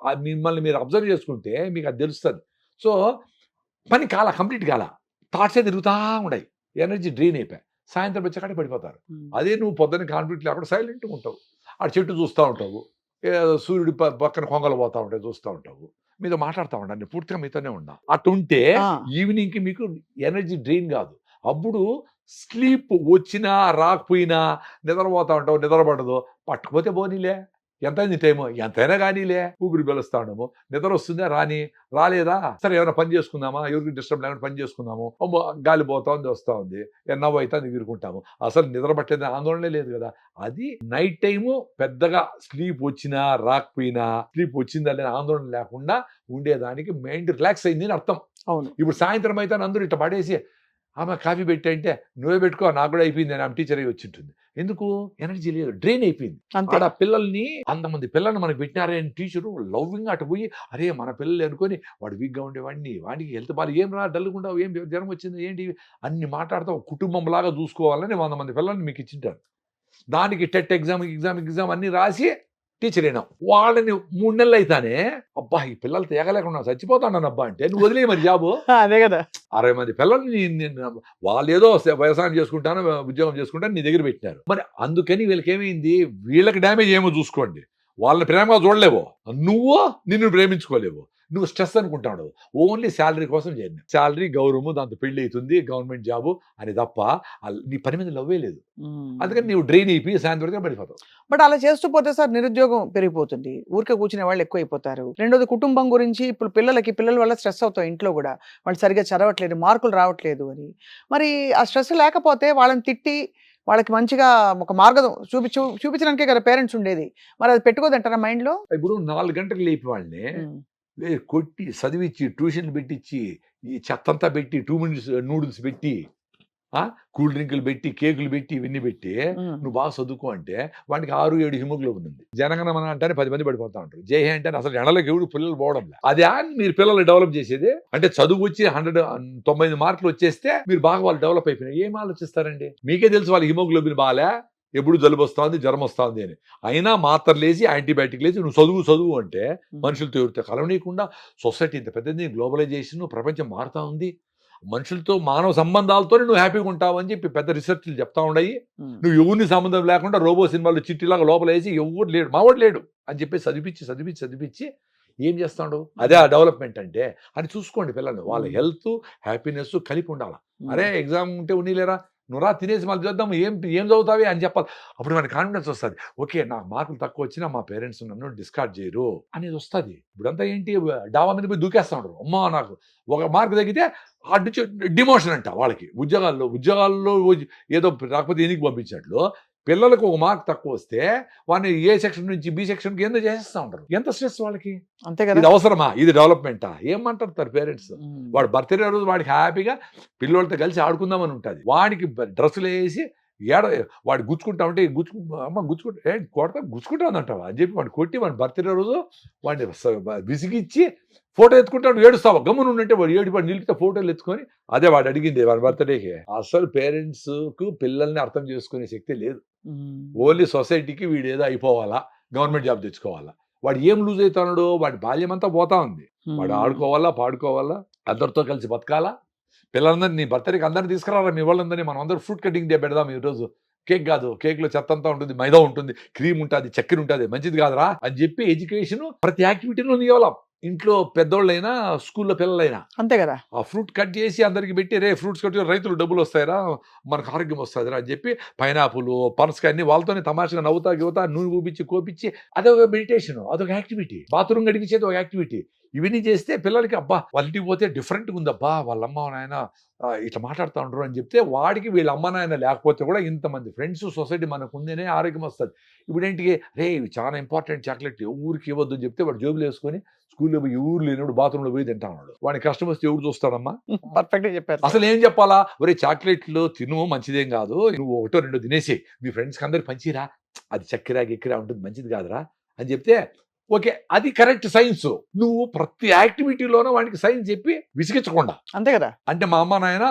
S3: మిమ్మల్ని మీరు అబ్జర్వ్ చేసుకుంటే మీకు అది తెలుస్తుంది. సో పని కంప్లీట్ కాల, థాట్సే తిరుగుతూ ఉన్నాయి, ఎనర్జీ డ్రైన్ అయిపోయి సాయంత్రం వచ్చేకాడే పడిపోతారు. అదే నువ్వు పొద్దున్న కాన్ఫ్లిక్ట్ లేకుండా సైలెంట్గా ఉంటావు, ఆ చెట్టు చూస్తూ ఉంటావు, సూర్యుడి పక్కన కొంగలు పోతా ఉంటాయి చూస్తూ ఉంటావు, మీతో మాట్లాడుతూ ఉండండి, పూర్తిగా మీతోనే ఉన్నా. అటుంటే ఈవినింగ్కి మీకు ఎనర్జీ డ్రైన్ కాదు. అప్పుడు స్లీప్ వచ్చినా రాకపోయినా నిద్రపోతా ఉంటావు, నిద్రపడదు, పట్టుకుపోతే పోనీలే, ఎంతైంది టైము ఎంతైనా కానీలే, ఊపిరి పిలుస్తా ఉండము, నిద్ర వస్తుందా రాలేదా, సరే ఏమైనా పని చేసుకుందామా, ఎవరికి డిస్టర్బ్ లేకుండా పని చేసుకుందాము, గాలి పోతా ఉంది వస్తూ ఉంది, నవ్వు అయితే ఎగురుకుంటాము, అసలు నిద్ర పట్టేది ఆందోళనే లేదు కదా. అది నైట్ టైము పెద్దగా స్లీప్ వచ్చినా రాకపోయినా, స్లీప్ వచ్చిందా లేని ఆందోళన లేకుండా ఉండేదానికి మైండ్ రిలాక్స్ అయింది అని అర్థం.
S2: అవును,
S3: ఇప్పుడు సాయంత్రం అయితే అందరూ ఇట్లా పడేసి ఆమె కాఫీ పెట్టంటే నువ్వే పెట్టుకో నాకు కూడా అయిపోయింది అని ఆమె టీచర్ అయ్యి వచ్చింటుంది. ఎందుకు ఎనర్జీ లేదు, డ్రైన్ అయిపోయింది.
S2: అంతే.
S3: ఆడ పిల్లల్ని అంతమంది పిల్లల్ని మనకి పెట్టినారే అని టీచరు లవ్వింగ్ అటు పోయి అరే మన పిల్లలు అనుకొని వాడు వీక్గా ఉండేవాడిని, వాడికి హెల్త్ బాగా ఏం రా డల్గా ఏం జ్వరం వచ్చింది ఏంటి అన్ని మాట్లాడుతూ ఒక కుటుంబం లాగా చూసుకోవాలని 100 మంది పిల్లల్ని మీకు ఇచ్చింటారు. దానికి టెట్ ఎగ్జామ్ అన్ని రాసి టీచర్ అయినా వాళ్ళని 3 నెలలు అయితేనే అబ్బా ఈ పిల్లలు తేగలేకుండా చచ్చిపోతాను అబ్బా అంటే నువ్వు వదిలే మరి జాబు.
S2: అదే కదా.
S3: 60 మంది పిల్లల్ని వాళ్ళు ఏదో వ్యవసాయం చేసుకుంటాను ఉద్యోగం చేసుకుంటాను నీ దగ్గర పెట్టినారు. మరి అందుకని వీళ్ళకి ఏమైంది, వీళ్ళకి డ్యామేజ్ ఏమో చూసుకోండి. వాళ్ళని ప్రేమగా చూడలేవు, నువ్వు నిన్ను ప్రేమించుకోలేవు, నువ్వు స్ట్రెస్ అనుకుంటాడు. ఓన్లీ శాలరీ కోసం చేయండి, శాలరీ గౌరవము దాంతో పెళ్లి అవుతుంది గవర్నమెంట్ జాబు అని తప్ప నీ పని మీద లవ్వే లేదు. అందుకని నీవు డ్రైన్ అయిపోయి సాయంత్రం పడిపోతావు.
S2: బట్ అలా చేస్తూ పోతే సార్ నిరుద్యోగం పెరిగిపోతుంది, ఊరికే కూర్చునే వాళ్ళు ఎక్కువ అయిపోతారు. రెండోది కుటుంబం గురించి, ఇప్పుడు పిల్లల వల్ల స్ట్రెస్ అవుతాం ఇంట్లో కూడా, వాళ్ళు సరిగ్గా చదవట్లేదు, మార్కులు రావట్లేదు అని. మరి ఆ స్ట్రెస్ లేకపోతే వాళ్ళని తిట్టి వాళ్ళకి మంచిగా ఒక మార్గం చూపించడానికే కదా పేరెంట్స్ ఉండేది. మరి అది పెట్టుకోదంటారా మైండ్ లో?
S3: ఇప్పుడు 4 గంటలకు లేపి వాళ్ళని కొట్టి చదివించి ట్యూషన్లు పెట్టించి ఈ చెత్తంతా పెట్టి 2 మినిట్స్ నూడిల్స్ పెట్టి కూల్ డ్రింకులు పెట్టి కేకులు పెట్టి ఇవన్నీ పెట్టి నువ్వు బాగా చదువుకో అంటే వాడికి 6-7 హిమోగ్లోబిన్ ఉంది. జనగణమన అంటేనే 10 మంది పడిపోతా ఉంటారు, జై హే అంటే అసలు ఎండలోకి ఎవడు పిల్లలు పోవడం లేదు. అదే మీరు పిల్లలు డెవలప్ చేసేది అంటే చదువు వచ్చి 195 మార్కులు వచ్చేస్తే మీరు బాగా వాళ్ళు డెవలప్ అయిపోయినాయి. ఏం ఆలోచిస్తారండి? మీకే తెలుసు వాళ్ళ హిమోగ్లోబిన్ బాగా ఎప్పుడు జలుబు వస్తుంది జ్వరం వస్తుంది అని, అయినా మాత్రలు వేసి యాంటీబయాటిక్ వేసి నువ్వు చదువు అంటే మనుషులతో ఎవరితో కలవనీయకుండా సొసైటీ ఇంత పెద్దది, గ్లోబలైజేషన్, ప్రపంచం మారుతా ఉంది, మనుషులతో మానవ సంబంధాలతో నువ్వు హ్యాపీగా ఉంటావు అని చెప్పి పెద్ద రీసెర్చ్లు చెప్తా ఉన్నాయి. నువ్వు ఎవరిని సంబంధం లేకుండా రోబో సినిమాలు చిట్టిలాగా లోపల వేసి ఎవరు లేడు మావాడు లేడు అని చెప్పి చదివించి ఏం చేస్తాడు? అదే ఆ డెవలప్మెంట్ అంటే అని చూసుకోండి. పిల్లలు వాళ్ళ హెల్త్ హ్యాపీనెస్ కలిపి ఉండాలి. అరే ఎగ్జామ్ ఉంటే ఉన్నీలేరా నువ్వు రా తినేసి మళ్ళీ చూద్దాం ఏం చదువుతావి అని చెప్పాలి. అప్పుడు మనకి కాన్ఫిడెన్స్ వస్తుంది. ఓకే నాకు మార్కులు తక్కువ వచ్చినా మా పేరెంట్స్ నన్ను డిస్కార్డ్ చేయరు అనేది వస్తుంది. ఇప్పుడంతా ఏంటి డాబా మీద పోయి దూకేస్తా ఉంటారు. అమ్మా నాకు ఒక మార్కు తగ్గితే అడ్డు డిమోషన్ అంట వాళ్ళకి. ఉద్యోగాల్లో ఏదో రాకపోతే ఎందుకు పంపించినట్లు పిల్లలకు ఒక మార్క్ తక్కువ వస్తే వాడిని ఏ సెక్షన్ నుంచి బి సెక్షన్కి ఏందో చేసేస్తూ ఉంటారు. ఎంత స్ట్రెస్ వాళ్ళకి.
S2: అంతే కదా.
S3: ఇది అవసరమా? ఇది డెవలప్మెంటా? ఏమంటారు పేరెంట్స్? వాడు బర్త్డే రోజు వాడికి హ్యాపీగా పిల్లలతో కలిసి ఆడుకుందామని ఉంటుంది. వాడికి డ్రెస్సులు వేసి వాడు గుచ్చుకుంటా ఉంటే గుచ్చుకుంటా ఉందంటావా అని చెప్పి వాడిని కొట్టి వాడి బర్త్డే రోజు వాడిని విసిగిచ్చి ఫోటో ఎత్తుకుంటాడు. ఏడుస్తావా? గమ్మున ఉన్నట్టే వాడు వాడు నిలిపితే ఫోటోలు ఎత్తుకొని అదే వాడు అడిగింది వాడి బర్త్డేకి. అసలు పేరెంట్స్ కు పిల్లల్ని అర్థం చేసుకునే శక్తి లేదు. ఓన్లీ సొసైటీకి వీడు ఏదో అయిపోవాలా, గవర్నమెంట్ జాబ్ తెచ్చుకోవాలా. వాడు ఏం లూజ్ అవుతున్నాడు? వాడి బాల్యం అంతా పోతా ఉంది. వాడు ఆడుకోవాలా, పాడుకోవాలా, అందరితో కలిసి బతకాలా. పిల్లలందరినీ నీ బర్త్డేకి అందరినీ తీసుకురారా, మీ వాళ్ళందరినీ మనం అందరూ ఫ్రూట్ కటింగ్ డే పెడదాం ఈరోజు. కేక్ కాదు, కేక్లో చెత్త అంతా ఉంటుంది, మైదా ఉంటుంది, క్రీమ్ ఉంటుంది, చక్కెర ఉంటుంది, మంచిది కాదురా అని చెప్పి ఎడ్యుకేషన్ ప్రతి యాక్టివిటీలో ఇవ్వాలి. ఇంట్లో పెద్దోళ్ళైనా స్కూల్లో పిల్లలైనా
S2: అంతే కదా.
S3: ఆ ఫ్రూట్ కట్ చేసి అందరికి పెట్టి రే ఫ్రూట్స్ కట్ రైతులు డబ్బులు వస్తాయిరా, మనకు ఆరోగ్యం వస్తుందిరా అని చెప్పి పైనాపుల్ పనసకాయ అన్ని వాళ్ళతోనే తమాషగా నవ్వుతా నూనె ఊపించి కోపించి అదొక మెడిటేషన్, అదొక యాక్టివిటీ. బాత్రూమ్ గడిపించేది ఒక యాక్టివిటీ. ఇవన్నీ చేస్తే పిల్లలకి అబ్బా వాళ్ళ ఇంటికి పోతే డిఫరెంట్గా ఉందబ్బా వాళ్ళ అమ్మ నాయన ఇట్లా మాట్లాడుతూ ఉంటారు అని చెప్తే వాడికి వీళ్ళ అమ్మ నాయన లేకపోతే కూడా ఇంతమంది ఫ్రెండ్స్ సొసైటీ మనకు ఉందనే ఆరోగ్యం వస్తుంది. ఇప్పుడు ఏంటికి రే ఇవి చాలా ఇంపార్టెంట్ చాక్లెట్ ఊరికి ఇవ్వద్దు అని చెప్తే వాడు జోబులు వేసుకొని స్కూల్లో పోయి ఊరు లేనివాడు బాత్రూంలో పోయి తింటా ఉన్నాడు. వాడిని కష్టం వస్తే ఎవరు చూస్తాడమ్మా?
S2: పర్ఫెక్ట్గా చెప్పారు.
S3: అసలు ఏం చెప్పాలా? ఒరే చాక్లెట్లు తిను మంచిదేం కాదు, నువ్వు 1-2 తినేసి మీ ఫ్రెండ్స్కి అందరికి పంచిరా, అది చక్కెర గిక్కెర ఉంటుంది మంచిది కాదురా అని చెప్తే ఓకే అది కరెక్ట్ సైన్స్. నువ్వు ప్రతి యాక్టివిటీలోనూ వాడికి సైన్స్ చెప్పి విసిగించకుండా.
S2: అంతే కదా.
S3: అంటే మా అమ్మ నాయన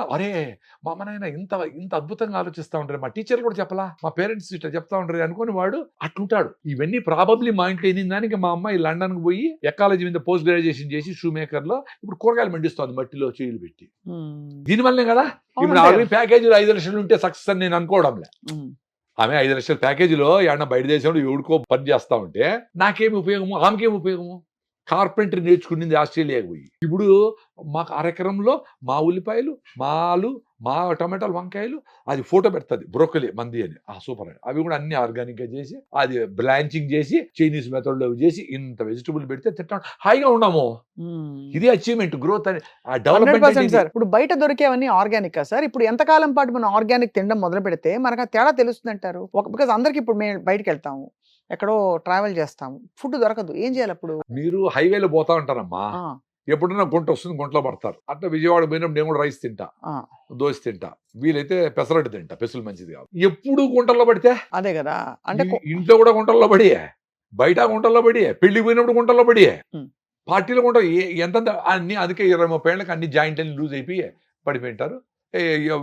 S3: ఇంత అద్భుతంగా ఆలోచిస్తూ ఉంటారు, మా టీచర్లు కూడా చెప్పలా, మా పేరెంట్స్ ఇట్లా చెప్తా ఉంటారు అనుకుని వాడు అట్లుంటాడు. ఇవన్నీ ప్రాబబ్లీ మా ఇంట్లో ఎన్ని దానికి మా అమ్మాయి లండన్కి పోయి ఎకాలజీ మీద పోస్ట్ గ్రాడ్యుయేషన్ చేసి షూ మేకర్ లో ఇప్పుడు కూరగాయలు మండిస్తుంది మట్టిలో చేతులు పెట్టి. దీనివల్లే కదా ఇప్పుడు ఆల్రెడీ ప్యాకేజీలు 5 లక్షలు ఉంటే సక్సెస్ అని నేను అనుకోవడంలే. ఆమె 5 లక్షల ప్యాకేజీలో ఏమన్నా బయట దేశంలో ఎవడికో పని చేస్తా ఉంటే నాకేమి ఉపయోగము, ఆమెకేమి ఉపయోగము? కార్పెంటరీ నేర్చుకునింది ఆస్ట్రేలియాకి పోయి. ఇప్పుడు మాకు 1/2 ఎకరంలో మా ఉల్లిపాయలు, మా ఆలు, మా టమాటాలు, వంకాయలు అది ఫోటో పెడుతుంది బ్రోకలీ మంది అని. సూపర్ అని. అవి కూడా అన్ని ఆర్గానిక్ గా చేసి అది బ్లాంచింగ్ చేసి చైనీస్ మెథడ్ లో చేసి ఇంత వెజిటబుల్ పెడితే తింటాం, హాయిగా ఉన్నాము. ఇది అచీవ్మెంట్, గ్రోత్ అని ఆ డెవలప్మెంట్.
S2: సార్ ఇప్పుడు బయట దొరికేవన్నీ ఆర్గానిక్ సార్. ఇప్పుడు ఎంతకాలం పాటు మనం ఆర్గానిక్ తినడం మొదలు పెడితే మనకు ఆ తేడా తెలుస్తుంది అంటారు? బికాజ్ అందరికి ఇప్పుడు మేము బయటకు వెళ్తాము, ఎక్కడో ట్రావెల్ చేస్తాము, ఫుడ్ దొరకదు, ఏం చేయాలి అప్పుడు?
S3: మీరు హైవేలో పోతా ఉంటారమ్మా, ఎప్పుడైనా గుంట వస్తుంది, గుంటలో పడతారు. అట్లా విజయవాడ పోయినప్పుడు నేను కూడా రైస్ తింటా,
S2: ఆ,
S3: దోశ తింటా, వీలైతే పెసరట్టు తింటా, పెసులు మంచిది కాదు. ఎప్పుడు గుంటల్లో పడితే
S2: అదే కదా. అంటే
S3: ఇంట్లో కూడా గుంటల్లో పడియే, బయట గుంటల్లో పడియే, పెళ్లికి పోయినప్పుడు గుంటల్లో పడియే,
S2: ఉమ్.
S3: పార్టీలో గుంట ఎంత అన్ని. అందుకే 20-30 ఏళ్ళకి అన్ని జాయింట్ అన్ని లూజ్ అయిపోయి పడిపోయింటారు.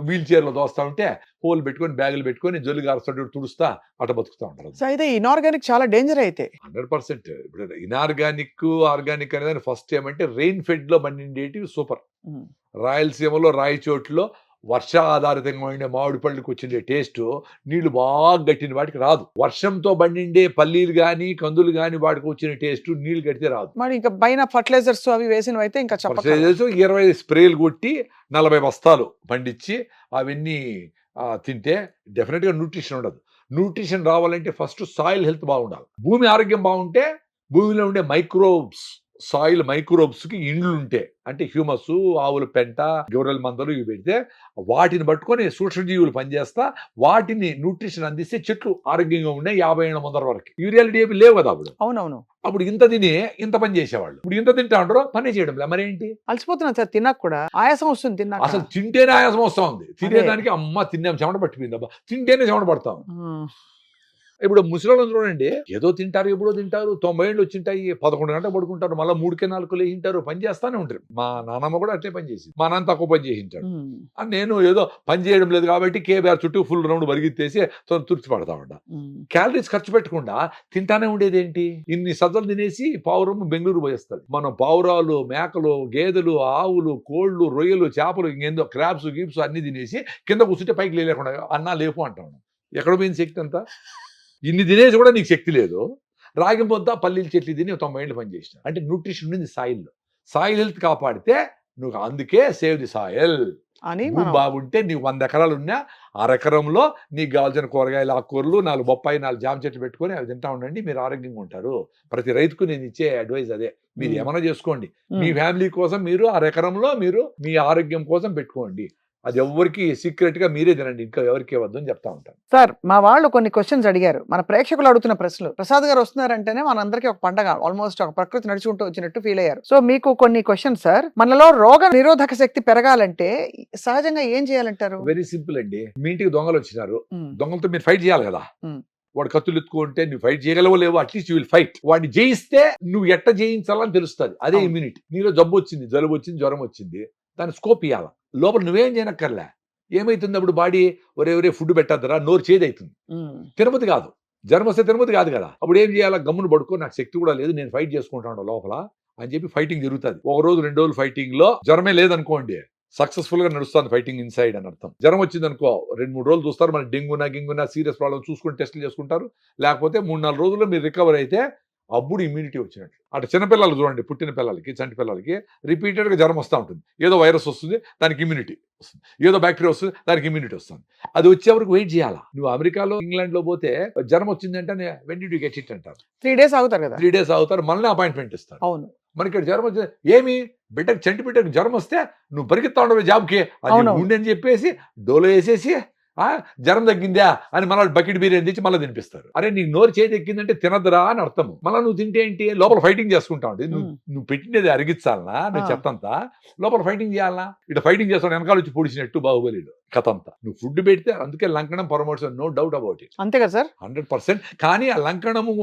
S3: వీల్ చైర్లో దోస్తా ఉంటే హోల్ పెట్టుకొని బ్యాగులు పెట్టుకొని జొల్లి గారుస్తాడు తుడుస్తా అట బతుకుతా ఉంటారు.
S2: సో అయితే ఇనార్గానిక్ చాలా డేంజర్ అయితే.
S3: 100%. ఇప్పుడు ఇనార్గానిక్, ఆర్గానిక్ అనేది ఫస్ట్ ఏమంటే రెయిన్ ఫెడ్ లో పండిండేటివి సూపర్.
S2: ఉమ్.
S3: రాయలసీమలో రాయచోట్లో వర్ష ఆధారితంగా ఉండే మామిడి పళ్ళకి వచ్చిండే టేస్ట్ నీళ్లు బాగా గట్టిన వాటికి రాదు. వర్షంతో పండిండే పల్లీలు గాని కందులు గాని వాటికి వచ్చిన టేస్ట్ నీళ్లు కడితే రాదు.
S2: మరి ఇంకా పైన ఫర్టిలైజర్స్ అవి వేసినవి అయితే ఇంకా చెప్పాలి.
S3: 20 స్ప్రేలు కొట్టి 40 బస్తాలు పండించి అవన్నీ తింటే డెఫినెట్ గా న్యూట్రిషన్ ఉండదు. న్యూట్రిషన్ రావాలంటే ఫస్ట్ సాయిల్ హెల్త్ బాగుండాలి. భూమి ఆరోగ్యం బాగుంటే భూమిలో ఉండే మైక్రోబ్స్, సాయిల్ మైక్రోబ్స్ కి ఇండ్లు ఉంటే, అంటే హ్యూమస్, ఆవుల పెంట, గొర్రెల మందలు ఇవి పెడితే వాటిని పట్టుకొని సూక్ష్మజీవులు పనిచేస్తా వాటిని న్యూట్రిషన్ అందిస్తే చెట్లు ఆరోగ్యంగా ఉన్నాయి 50 ఏళ్ళ ముందర వరకు. యూరియాలు డీఏపీ లేవు కదా అప్పుడు.
S2: అవునవును.
S3: అప్పుడు ఇంత తిని ఇంత పని చేసేవాళ్ళు. ఇప్పుడు ఇంత తింటా ఉంటారో పని చేయడం లేదు. మరేంటి
S2: అలసిపోతున్నాను సార్, తిన్నాక కూడా ఆయాసం వస్తుంది. తిన్నాక
S3: అసలు తింటేనే ఆయాసం వస్తా ఉంది. తినేదానికి అమ్మ తిన్నాం చెమట పట్టిపోయింది, అబ్బా తింటేనే చెమట పడతాం. ఇప్పుడు ముసలిళ్ళని చూడండి, ఏదో తింటారు, ఎప్పుడో తింటారు, 90 ఏళ్ళు వచ్చింటాయి, 11 గంటలు పడుకుంటారు, మళ్ళీ 3-4 లేhinటారు, పని చేస్తానే ఉంటారు. మా నాన్నమ్మ కూడా అట్లే పని చేసి, మా నాన్న తక్కువ పని చేయించాడు. నేను ఏదో పని చేయడం లేదు కాబట్టి కేబీఆర్ చుట్టూ ఫుల్ రౌండ్ పరిగెత్తేసి తుర్చి పడతా ఉంటా. క్యాలరీస్ ఖర్చు పెట్టకుండా తింటానే ఉండేది ఏంటి? ఇన్ని సజ్జలు తినేసి పావురం బెంగళూరు పోయేస్తారు. మనం పావురాలు, మేకలు, గేదెలు, ఆవులు, కోళ్ళు, రొయ్యలు, చేపలు, ఇంకేందో క్రాబ్స్ గీప్స్ అన్ని తినేసి కింద కూర్చుంటే పైకి లేకుండా అన్నా లేపు అంటాం. ఎక్కడ పోయింది శక్తి అంతా? ఇన్ని తినేసి కూడా నీకు శక్తి లేదు. రాగి పొద్దా పల్లీలు చెట్లు తిని 90 ఏళ్ళు పనిచేసిన అంటే న్యూట్రిషన్ ఉంది సాయిల్లో. సాయిల్ హెల్త్ కాపాడితే నువ్వు, అందుకే సేవ్ ది సాయిల్ అని. బాగుంటే నీకు 100 ఎకరాలు ఉన్నా 1/2 ఎకరంలో నీకు కావాల్సిన కూరగాయలు, ఆకుకూరలు, 4 బొప్పాయి, 4 జామ చెట్లు పెట్టుకొని అవి తింటా ఉండండి, మీరు ఆరోగ్యంగా ఉంటారు. ప్రతి రైతుకు నేను ఇచ్చే అడ్వైస్ అదే. మీరు ఏమైనా చేసుకోండి, మీ ఫ్యామిలీ కోసం మీరు 1/2 ఎకరంలో మీరు మీ ఆరోగ్యం కోసం పెట్టుకోండి. అది ఎవరికి సీక్రెట్ గా మీరే తినండి, ఇంకా ఎవరికి ఇవ్వద్దు అని చెప్తా ఉంటాను.
S2: సార్, మా వాళ్ళు కొన్ని క్వశ్చన్స్ అడిగారు, మన ప్రేక్షకులు అడుగుతున్న ప్రశ్నలు. ప్రసాద్ గారు వస్తున్నారంటేనే మనందరికీ ఒక పండగ, ఆల్మోస్ట్ ఒక ప్రకృతి నడుచుకుంటూ వచ్చినట్టు ఫీల్ అయ్యారు. సో మీకు కొన్ని క్వశ్చన్స్ సార్. మనలో రోగ నిరోధక శక్తి పెరగాలంటే సహజంగా ఏం చేయాలంటారు?
S3: వెరీ సింపుల్ అండి. మీ ఇంటికి దొంగలు వచ్చినారు, దొంగలతో మీరు ఫైట్ చేయాలి కదా. వాడు కత్తులు ఎత్తుకుంటే నువ్వు ఫైట్ చేయగలవో లేవో, అట్లీస్ట్ యూ విల్ ఫైట్. వాడిని జయిస్తే నువ్వు ఎట్ట జయించాలని తెలుస్తుంది. అదే ఇమ్యూనిటీ. నీలో జబ్బు వచ్చింది, జలుబు వచ్చింది, జ్వరం వచ్చింది, దాని స్కోప్ ఇవ్వాలి. లోపల నువ్వేం చేయనక్కర్లే. ఏమైతుంది అప్పుడు? బాడీ ఒరే ఫుడ్ పెట్టద్దురా, నోరు చేదు అవుతుంది, తిరుపతి కాదు, జ్వరం వస్తే తిరుపతి కాదు కదా. అప్పుడు ఏం చేయాలా? గమ్మును పడుకో, నాకు శక్తి కూడా లేదు, నేను ఫైట్ చేసుకుంటాను లోపల అని చెప్పి ఫైటింగ్ జరుగుతుంది. 1 రోజు 2 రోజులు ఫైటింగ్ లో జ్వరమే లేదనుకోండి, సక్సెస్ఫుల్ గా నడుస్తుంది ఫైటింగ్ ఇన్సైడ్ అని అర్థం. జ్వరం వచ్చింది అనుకో 2-3 రోజులు చూస్తారు, మన గింగునా సీరియస్ ప్రాబ్లమ్ చూసుకుని టెస్టులు చేసుకుంటారు. లేకపోతే 3-4 రోజుల్లో మీరు రికవర్ అయితే అప్పుడు ఇమ్యూనిటీ వచ్చినట్టు. అటు చిన్నపిల్లలు చూడండి, పుట్టిన పిల్లలకి, చంటి పిల్లలకి రిపీటెడ్గా జ్వరం వస్తూ ఉంటుంది. ఏదో వైరస్ వస్తుంది, దానికి ఇమ్యూనిటీ వస్తుంది, ఏదో బ్యాక్టీరియా వస్తుంది, దానికి ఇమ్యూనిటీ వస్తుంది. అది వచ్చే వరకు వెయిట్ చేయాలా. నువ్వు అమెరికాలో, ఇంగ్లాండ్ లో పోతే జ్వరం వచ్చిందంటే when did you get it అంటారు.
S2: 3 days ఆగుతారు కదా.
S3: 3 days ఆగుతారు, మళ్ళీ అపాయింట్మెంట్ ఇస్తారు.
S2: అవును.
S3: మనకి ఇక్కడ జ్వరం వచ్చి ఏమి బిడ్డకి, చంటి బిడ్డకి జ్వరం వస్తే నువ్వు పరిగెత్తా ఉండవు జాబ్కి, అది ఉండని చెప్పేసి డోలో వేసేసి జ్వరం తగ్గిందా అని మళ్ళీ బకెట్ బిర్యానీ తెచ్చి మళ్ళీ తినిపిస్తారు. అరే నీకు నోరు చేతి ఎక్కిందంటే తినద్దురా అని అర్థం. మళ్ళీ నువ్వు తింటే ఏంటి? లోపల ఫైటింగ్ చేసుకుంటా ఉంటే నువ్వు పెట్టినది అరిగించాలనా, నువ్వు చెత్తంతా లోపల ఫైటింగ్ చేయాలనా? ఇట్లా ఫైటింగ్ చేస్తాను, వెనకాల వచ్చి పొడిచినట్టు బాహుబలిలో కథ అంతా. నువ్వు ఫుడ్ పెడితే అందుకే లంకణం promotion, no doubt about it.
S2: అంతే కదా సార్,
S3: 100%. కానీ ఆ లంకణము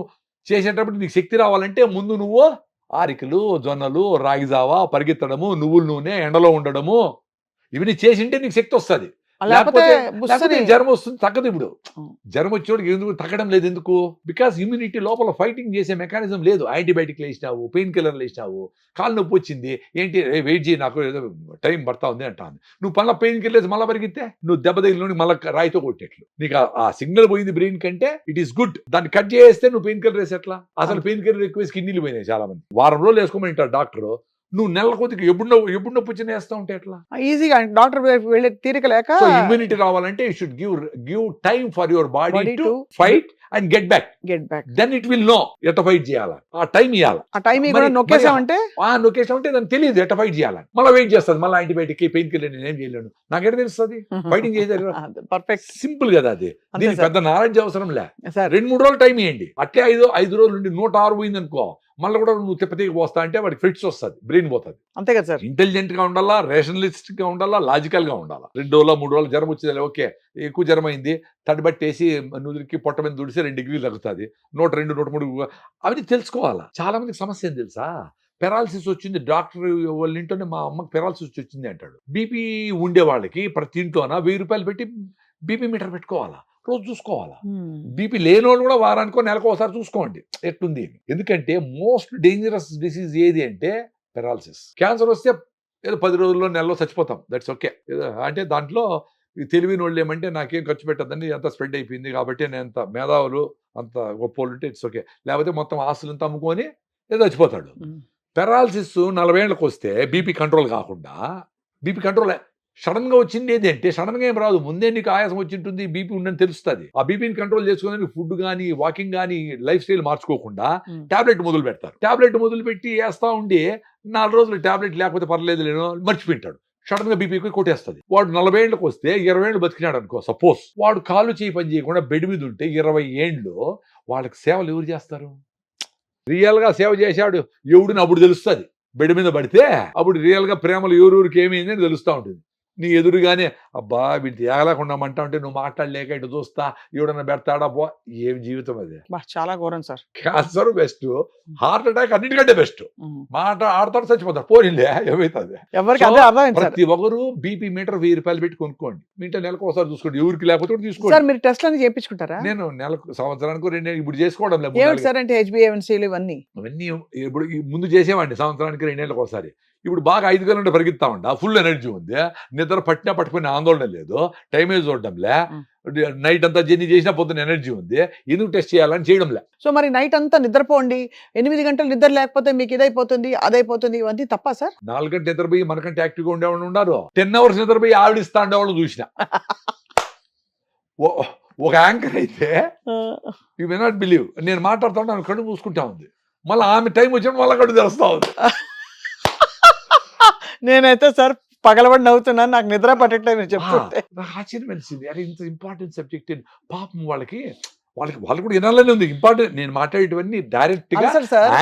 S3: చేసేటప్పుడు నీకు శక్తి రావాలంటే ముందు నువ్వు ఆరికలు, జొన్నలు, రాగిజావా, పరిగెత్తడము, నువ్వుల నూనె, ఎండలో ఉండడము, ఇవన్నీ చేసింటే నీకు శక్తి వస్తుంది. లేకపోతే జ్వరం వస్తుంది, తగ్గదు. ఇప్పుడు జ్వరం వచ్చేవాడికి ఎందుకు తగ్గడం లేదు? ఎందుకు? బికాస్ ఇమ్యూనిటీ లోపల ఫైటింగ్ చేసే మెకానిజం లేదు. యాంటీబయాటిక్లు వేసినావు, పెయిన్ కిల్లర్లు వేసినావు, కాళ్ళు నొప్పి వచ్చింది, ఏంటి వెయిట్ చేయి, నాకు ఏదో టైం పడతా ఉంది అంటాను. నువ్వు మళ్ళీ పెయిన్ కిల్లర్స్ మళ్ళీ పరిగితే నువ్వు దెబ్బ తగిలిన మళ్ళీ రాయితో కొట్టేట్లు. నీకు ఆ సిగ్నల్ పోయింది బ్రెయిన్ కంటే, ఇట్ ఈస్ గుడ్. దాన్ని కట్ చేస్తే నువ్వు పెయిన్ కిల్లర్ వేసేట్లా? అసలు పెయిన్ కిల్లర్ ఎక్కువ కిడ్నీలు పోయినాయి చాలా మంది. వారం రోజులు వేసుకోమని అంటారు డాక్టర్. నువ్వు నెల కొద్దిగా ఎప్పుడు నొప్పి వచ్చిన వేస్తా ఉంటే ఎట్లా?
S2: ఈజీగా డాక్టర్ వెళ్ళే తీరిక లేక.
S3: ఇమ్యూనిటీ రావాలంటే you should give time for your body to fight and get back. Then it will know ఎట్ట ఫైట్ చేయాలి. ఆ టైం ఇవ్వాలి. ఆ టైం నొక్కేసామంటే దానికి తెలియదు ఎట్ట ఫైట్ చేయాలని. మళ్ళీ వెయిట్ చేస్తుంది, మళ్ళీ యాంటీబయాటిక్, పెయిన్ కిల్లర్ నేను ఏం చేయలేను, నాకెట తెలుస్తుంది? ఫైటింగ్ చేసేది పర్ఫెక్ట్, సింపుల్ కదా అది. దీనికి పెద్ద నాలెడ్జ్ అవసరం లే. 2-3 రోజులు టైం ఇవ్వండి. అట్లే 5 రోజులు నుండి 106 పోయింది అనుకో, మళ్ళీ కూడా నువ్వు తిప్పతీకి పోస్తా అంటే వాడికి ఫిట్స్ వస్తుంది, బ్రెయిన్ పోతుంది.
S2: అంతే కదా సార్.
S3: ఇంటెలిజెంట్ గా ఉండాలా, రేషనలిస్టిక్ గా ఉండాలా, లాజికల్ గా ఉండాలా. 2 రోజులు 3 రోజులు జ్వరం వచ్చేది, ఓకే ఎక్కువ జ్వరం అయింది, తడిబట్టేసి నుదురికి పొట్ట మీద దుడిసి 2 డిగ్రీలు తగ్గుతుంది, 102 103 అవి తెలుసుకోవాలా. చాలా మందికి సమస్య ఏం తెలుసా, పెరాలసిస్ వచ్చింది, డాక్టర్ వాళ్ళ ఇంట్లోనే మా అమ్మకి పెరాలసిస్ వచ్చింది అంటాడు. బీపీ ఉండే వాళ్ళకి ప్రతి ఇంట్లోన 1000 రూపాయలు పెట్టి బీపీ మీటర్ పెట్టుకోవాలా, రోజు చూసుకోవాలా. బీపీ లేని వాళ్ళు కూడా వారానికో నెలకు ఒకసారి చూసుకోండి ఎట్లుంది. ఎందుకంటే మోస్ట్ డేంజరస్ డిసీజ్ ఏది అంటే పెరాలసిస్. క్యాన్సర్ వస్తే ఏదో 10 రోజుల్లో నెలలో చచ్చిపోతాం, దట్స్ ఓకే. అంటే దాంట్లో తెలివిన వాళ్ళు ఏమంటే నాకేం ఖర్చు పెట్టద్దని అంత స్ప్రెడ్ అయిపోయింది కాబట్టి నేను అంత మేధావులు అంత గొప్ప ఉంటే ఇట్స్ ఓకే, లేకపోతే మొత్తం ఆస్తులంతా అమ్ముకొని ఏదో చచ్చిపోతాడు. పెరాలసిస్ 40 ఏళ్ళకి వస్తే బీపీ కంట్రోల్ కాకుండా, బీపీ కంట్రోల్ సడన్ గా వచ్చింది ఏది అంటే సడన్ గా ఏం రాదు, ముందే నీకు ఆయాసం వచ్చి ఉంటుంది, బీపీ ఉందని తెలుస్తుంది. ఆ బీపీని కంట్రోల్ చేసుకుని ఫుడ్ కానీ వాకింగ్ కానీ లైఫ్ స్టైల్ మార్చుకోకుండా టాబ్లెట్ మొదలు పెడతారు. టాబ్లెట్ మొదలు పెట్టి వేస్తా ఉండి 4 రోజులు టాబ్లెట్ లేకపోతే పర్లేదు లేనో మర్చిపోయింటాడు, సడన్ గా బీపీ కొట్టేస్తుంది. వాడు 40 ఏళ్ళకి వస్తే 20 ఏళ్ళు బతికినాడు అనుకో సపోజ్, వాడు కాళ్ళు చేయి పని చేయకుండా బెడ్ మీద ఉంటే 20 ఏళ్ళు వాళ్ళకి సేవలు ఎవరు చేస్తారు? రియల్ గా సేవ చేశాడు ఎవడిని అప్పుడు తెలుస్తుంది. బెడ్ మీద పడితే అప్పుడు రియల్ గా ప్రేమలు ఎవరెవరికి ఏమైంది అని తెలుస్తూ ఉంటుంది. నీ ఎదురుగానే అబ్బా వీటి ఏగలేకుండా అంటా ఉంటే నువ్వు మాట్లాడలేక ఇటు చూస్తా ఎవడన్నా పెడతాడా పో, ఏం జీవితం అది.
S2: చాలా ఘోరం sir.
S3: Cancer best, heart attack అన్నిటికంటే బెస్ట్. ఆడతాడు చచ్చిపోతాడు, పోనీలే ఏమవుతుంది.
S2: ఎవరికి అదే అర్థం.
S3: ప్రతి ఒక్కరు బీపీ మీటర్ 1000 రూపాయలు పెట్టి కొనుక్కోండి, మీ ఇంట్లో నెలకు ఒకసారి చూసుకోండి, ఎవరికి లేకపోతే కూడా తీసుకోండి.
S2: సార్ మీరు టెస్ట్ అన్ని చేయించుకుంటారా?
S3: నేను నెలకు సంవత్సరానికి 2 ఇప్పుడు చేసుకోవడం లేదు.
S2: ఏమిటి సార్ అంటే HbA1c ఇవన్నీ
S3: అవన్నీ ఇప్పుడు ముందు చేసేవాడిని సంవత్సరానికి 2 ఏళ్ళకి ఒకసారి. ఇప్పుడు బాగా 5 గంటలు పరిగెత్తా ఉంటా, ఫుల్ ఎనర్జీ ఉంది, నిద్ర పట్టినా పట్టుకునే ఆందోళన లేదు, టైమే చూడడంలే, నైట్ అంతా జర్నీ చేసినా పొద్దున్న ఎనర్జీ ఉంది, ఎందుకు టెస్ట్ చేయాలని చేయడంలే.
S2: సో మరి నైట్ అంతా నిద్రపోండి, 8 గంటలు నిద్ర లేకపోతే మీకు ఇదైపోతుంది అదైపోతుంది, ఇవన్నీ తప్ప సార్?
S3: 4 గంటలు నిద్రపోయి మనకంటే యాక్టివ్గా ఉండేవాళ్ళు ఉన్నారు, 10 అవర్స్ నిద్రపోయి ఆవిడిస్తా ఉండేవాళ్ళు చూసిన. ఒక యాంకర్ అయితే యూ మే నాట్ బిలీవ్, నేను మాట్లాడుతా ఉంటే ఆమె కళ్ళు మూసుకుంటా ఉంది, మళ్ళీ ఆమె టైం వచ్చినప్పుడు మళ్ళీ కళ్ళు తెలుస్తా ఉంది.
S2: నేనైతే సార్ పగలబడి నవ్వుతున్నాను, నాకు నిద్ర పట్టట్లేదు చెప్తుంటే.
S3: నాకు ఆశ్చర్యం వేసింది, అరే ఇంత ఇంపార్టెంట్ సబ్జెక్ట్ పాపం వాళ్ళు కూడా వినాలని ఉంది. ఇంపార్టెంట్ నేను మాట్లాడేటివన్నీ డైరెక్ట్ గా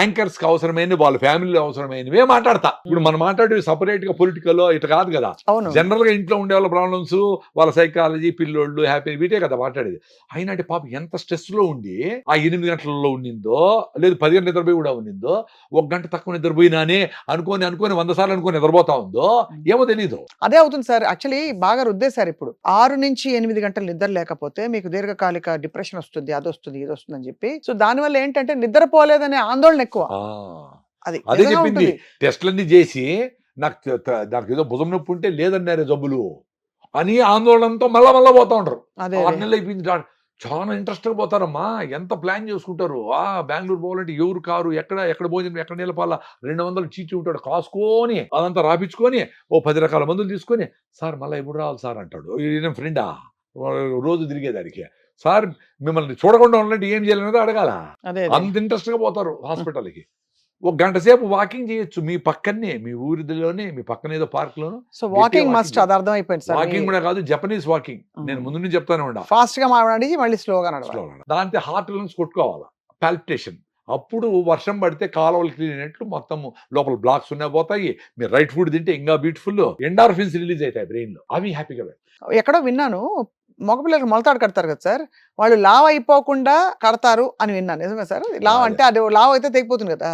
S3: యాంకర్స్ కి అవసరమైన వాళ్ళ ఫ్యామిలీ అవసరమైనవే మాట్లాడతా. ఇప్పుడు మనం మాట్లాడేవి సపరేట్ గా పొలిటికల్ ఇట్లా కాదు కదా, జనరల్ గా ఇంట్లో ఉండే వాళ్ళ ప్రాబ్లమ్స్, వాళ్ళ సైకాలజీ, పిల్లోళ్ళు హ్యాపీ వీటే కదా మాట్లాడేది. అయినా అంటే పాపం ఎంత స్ట్రెస్ లో ఉండి ఆ 8 గంటలలో ఉండిందో, లేదు 10 గంటల నిద్రపోయి కూడా ఉండిందో, 1 గంట తక్కువ నిద్రపోయినానే అనుకోని 100 సార్లు అనుకోని నిద్రపోతా ఉందో ఏమో తెలీదు.
S2: అదే అవుతుంది సార్. యాక్చువల్లీ బాగా రుద్దేశారు. ఇప్పుడు 6 నుంచి 8 గంటలు నిద్ర లేకపోతే మీకు దీర్ఘకాలిక డిప్రెషన్ వస్తుంది, అది వస్తుంది, ఇది వస్తుంది అని చెప్పి. సో దానివల్ల ఏంటంటే నిద్రపోలేదనే ఆందోళన ఎక్కువ.
S3: అదే చెప్పింది, టెస్ట్లన్నీ చేసి నాకు ఏదో భుజం నొప్పి ఉంటే లేదన్నారే జబ్బులు అని ఆందోళనతో మళ్ళా పోతా ఉంటారు. 6 నెలలు అయిపోయింది, చాలా ఇంట్రెస్ట్ గా పోతారమ్మా, ఎంత ప్లాన్ చేసుకుంటారు. బెంగళూరు పోవాలంటే ఎవరు కారు, ఎక్కడ భోజనం, ఎక్కడ నిలపాలా, 200 చీచి ఉంటాడు, కాసుకొని అదంతా రాపించుకొని 10 రకాల మందులు తీసుకొని, సార్ మళ్ళీ ఎప్పుడు రావాలి సార్ అంటాడు. ఈయన ఫ్రెండా రోజు తిరిగేదానికి, సార్ మిమ్మల్ని చూడకుండా ఉండాలంటే ఏం చేయాలనేది అడగాల. అంత ఇంట్రెస్ట్ గా పోతారు హాస్పిటల్కి. 1 గంట సేపు వాకింగ్ చేయొచ్చు మీ పక్కనే, మీ ఊరిలోనే, మీ పక్కన ఏదో పార్క్ లోను.
S2: సో వాకింగ్ మస్ట్, అది అర్థం అయిపోయింది సార్.
S3: వాకింగ్ కూడా కాదు, జపనీస్ వాకింగ్. నేను ముందు నుంచి చెప్తానే ఉండా,
S2: ఫాస్ట్ గా మాట్లాడి మళ్ళీ స్లోగా నడవాలి.
S3: దాంతో హార్ట్ లెన్స్ కొట్టుకోవాలా, పాల్పిటేషన్. అప్పుడు వర్షం పడితే కాలువలు క్లీన్ అయినట్లు మొత్తం లోపల బ్లాక్స్ ఉన్నాయి పోతాయి. మీరు రైట్ ఫుడ్ తింటే ఇంకా బ్యూటిఫుల్ ఎండార్ఫిన్స్ రిలీజ్ అవుతాయి బ్రెయిన్ లో, అవి హ్యాపీగా.
S2: ఎక్కడో విన్నాను, మగపిల్లలకు మొలతాడు కడతారు కదా సార్, వాళ్ళు లావ్ అయిపోకుండా కడతారు అని విన్నాను. నిజమే సార్? లావ్ అంటే అది లావ్ అయితే తెగిపోతుంది కదా.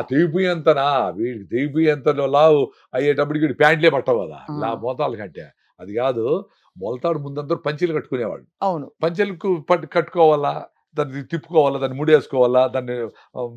S3: తెగిపోయేంతనా, వీడికి తెగిపోయేంతలో లావ్ అయ్యేటప్పటికి ప్యాంట్లే పట్టవు కదా మోతాల కంటే. అది కాదు, మొలతాడు ముందంతా పంచీలు కట్టుకునేవాళ్ళు.
S2: అవును,
S3: పంచెలకు కట్టుకోవాలా, దాన్ని తిప్పుకోవాలా, దాన్ని ముడేసుకోవాలా, దాన్ని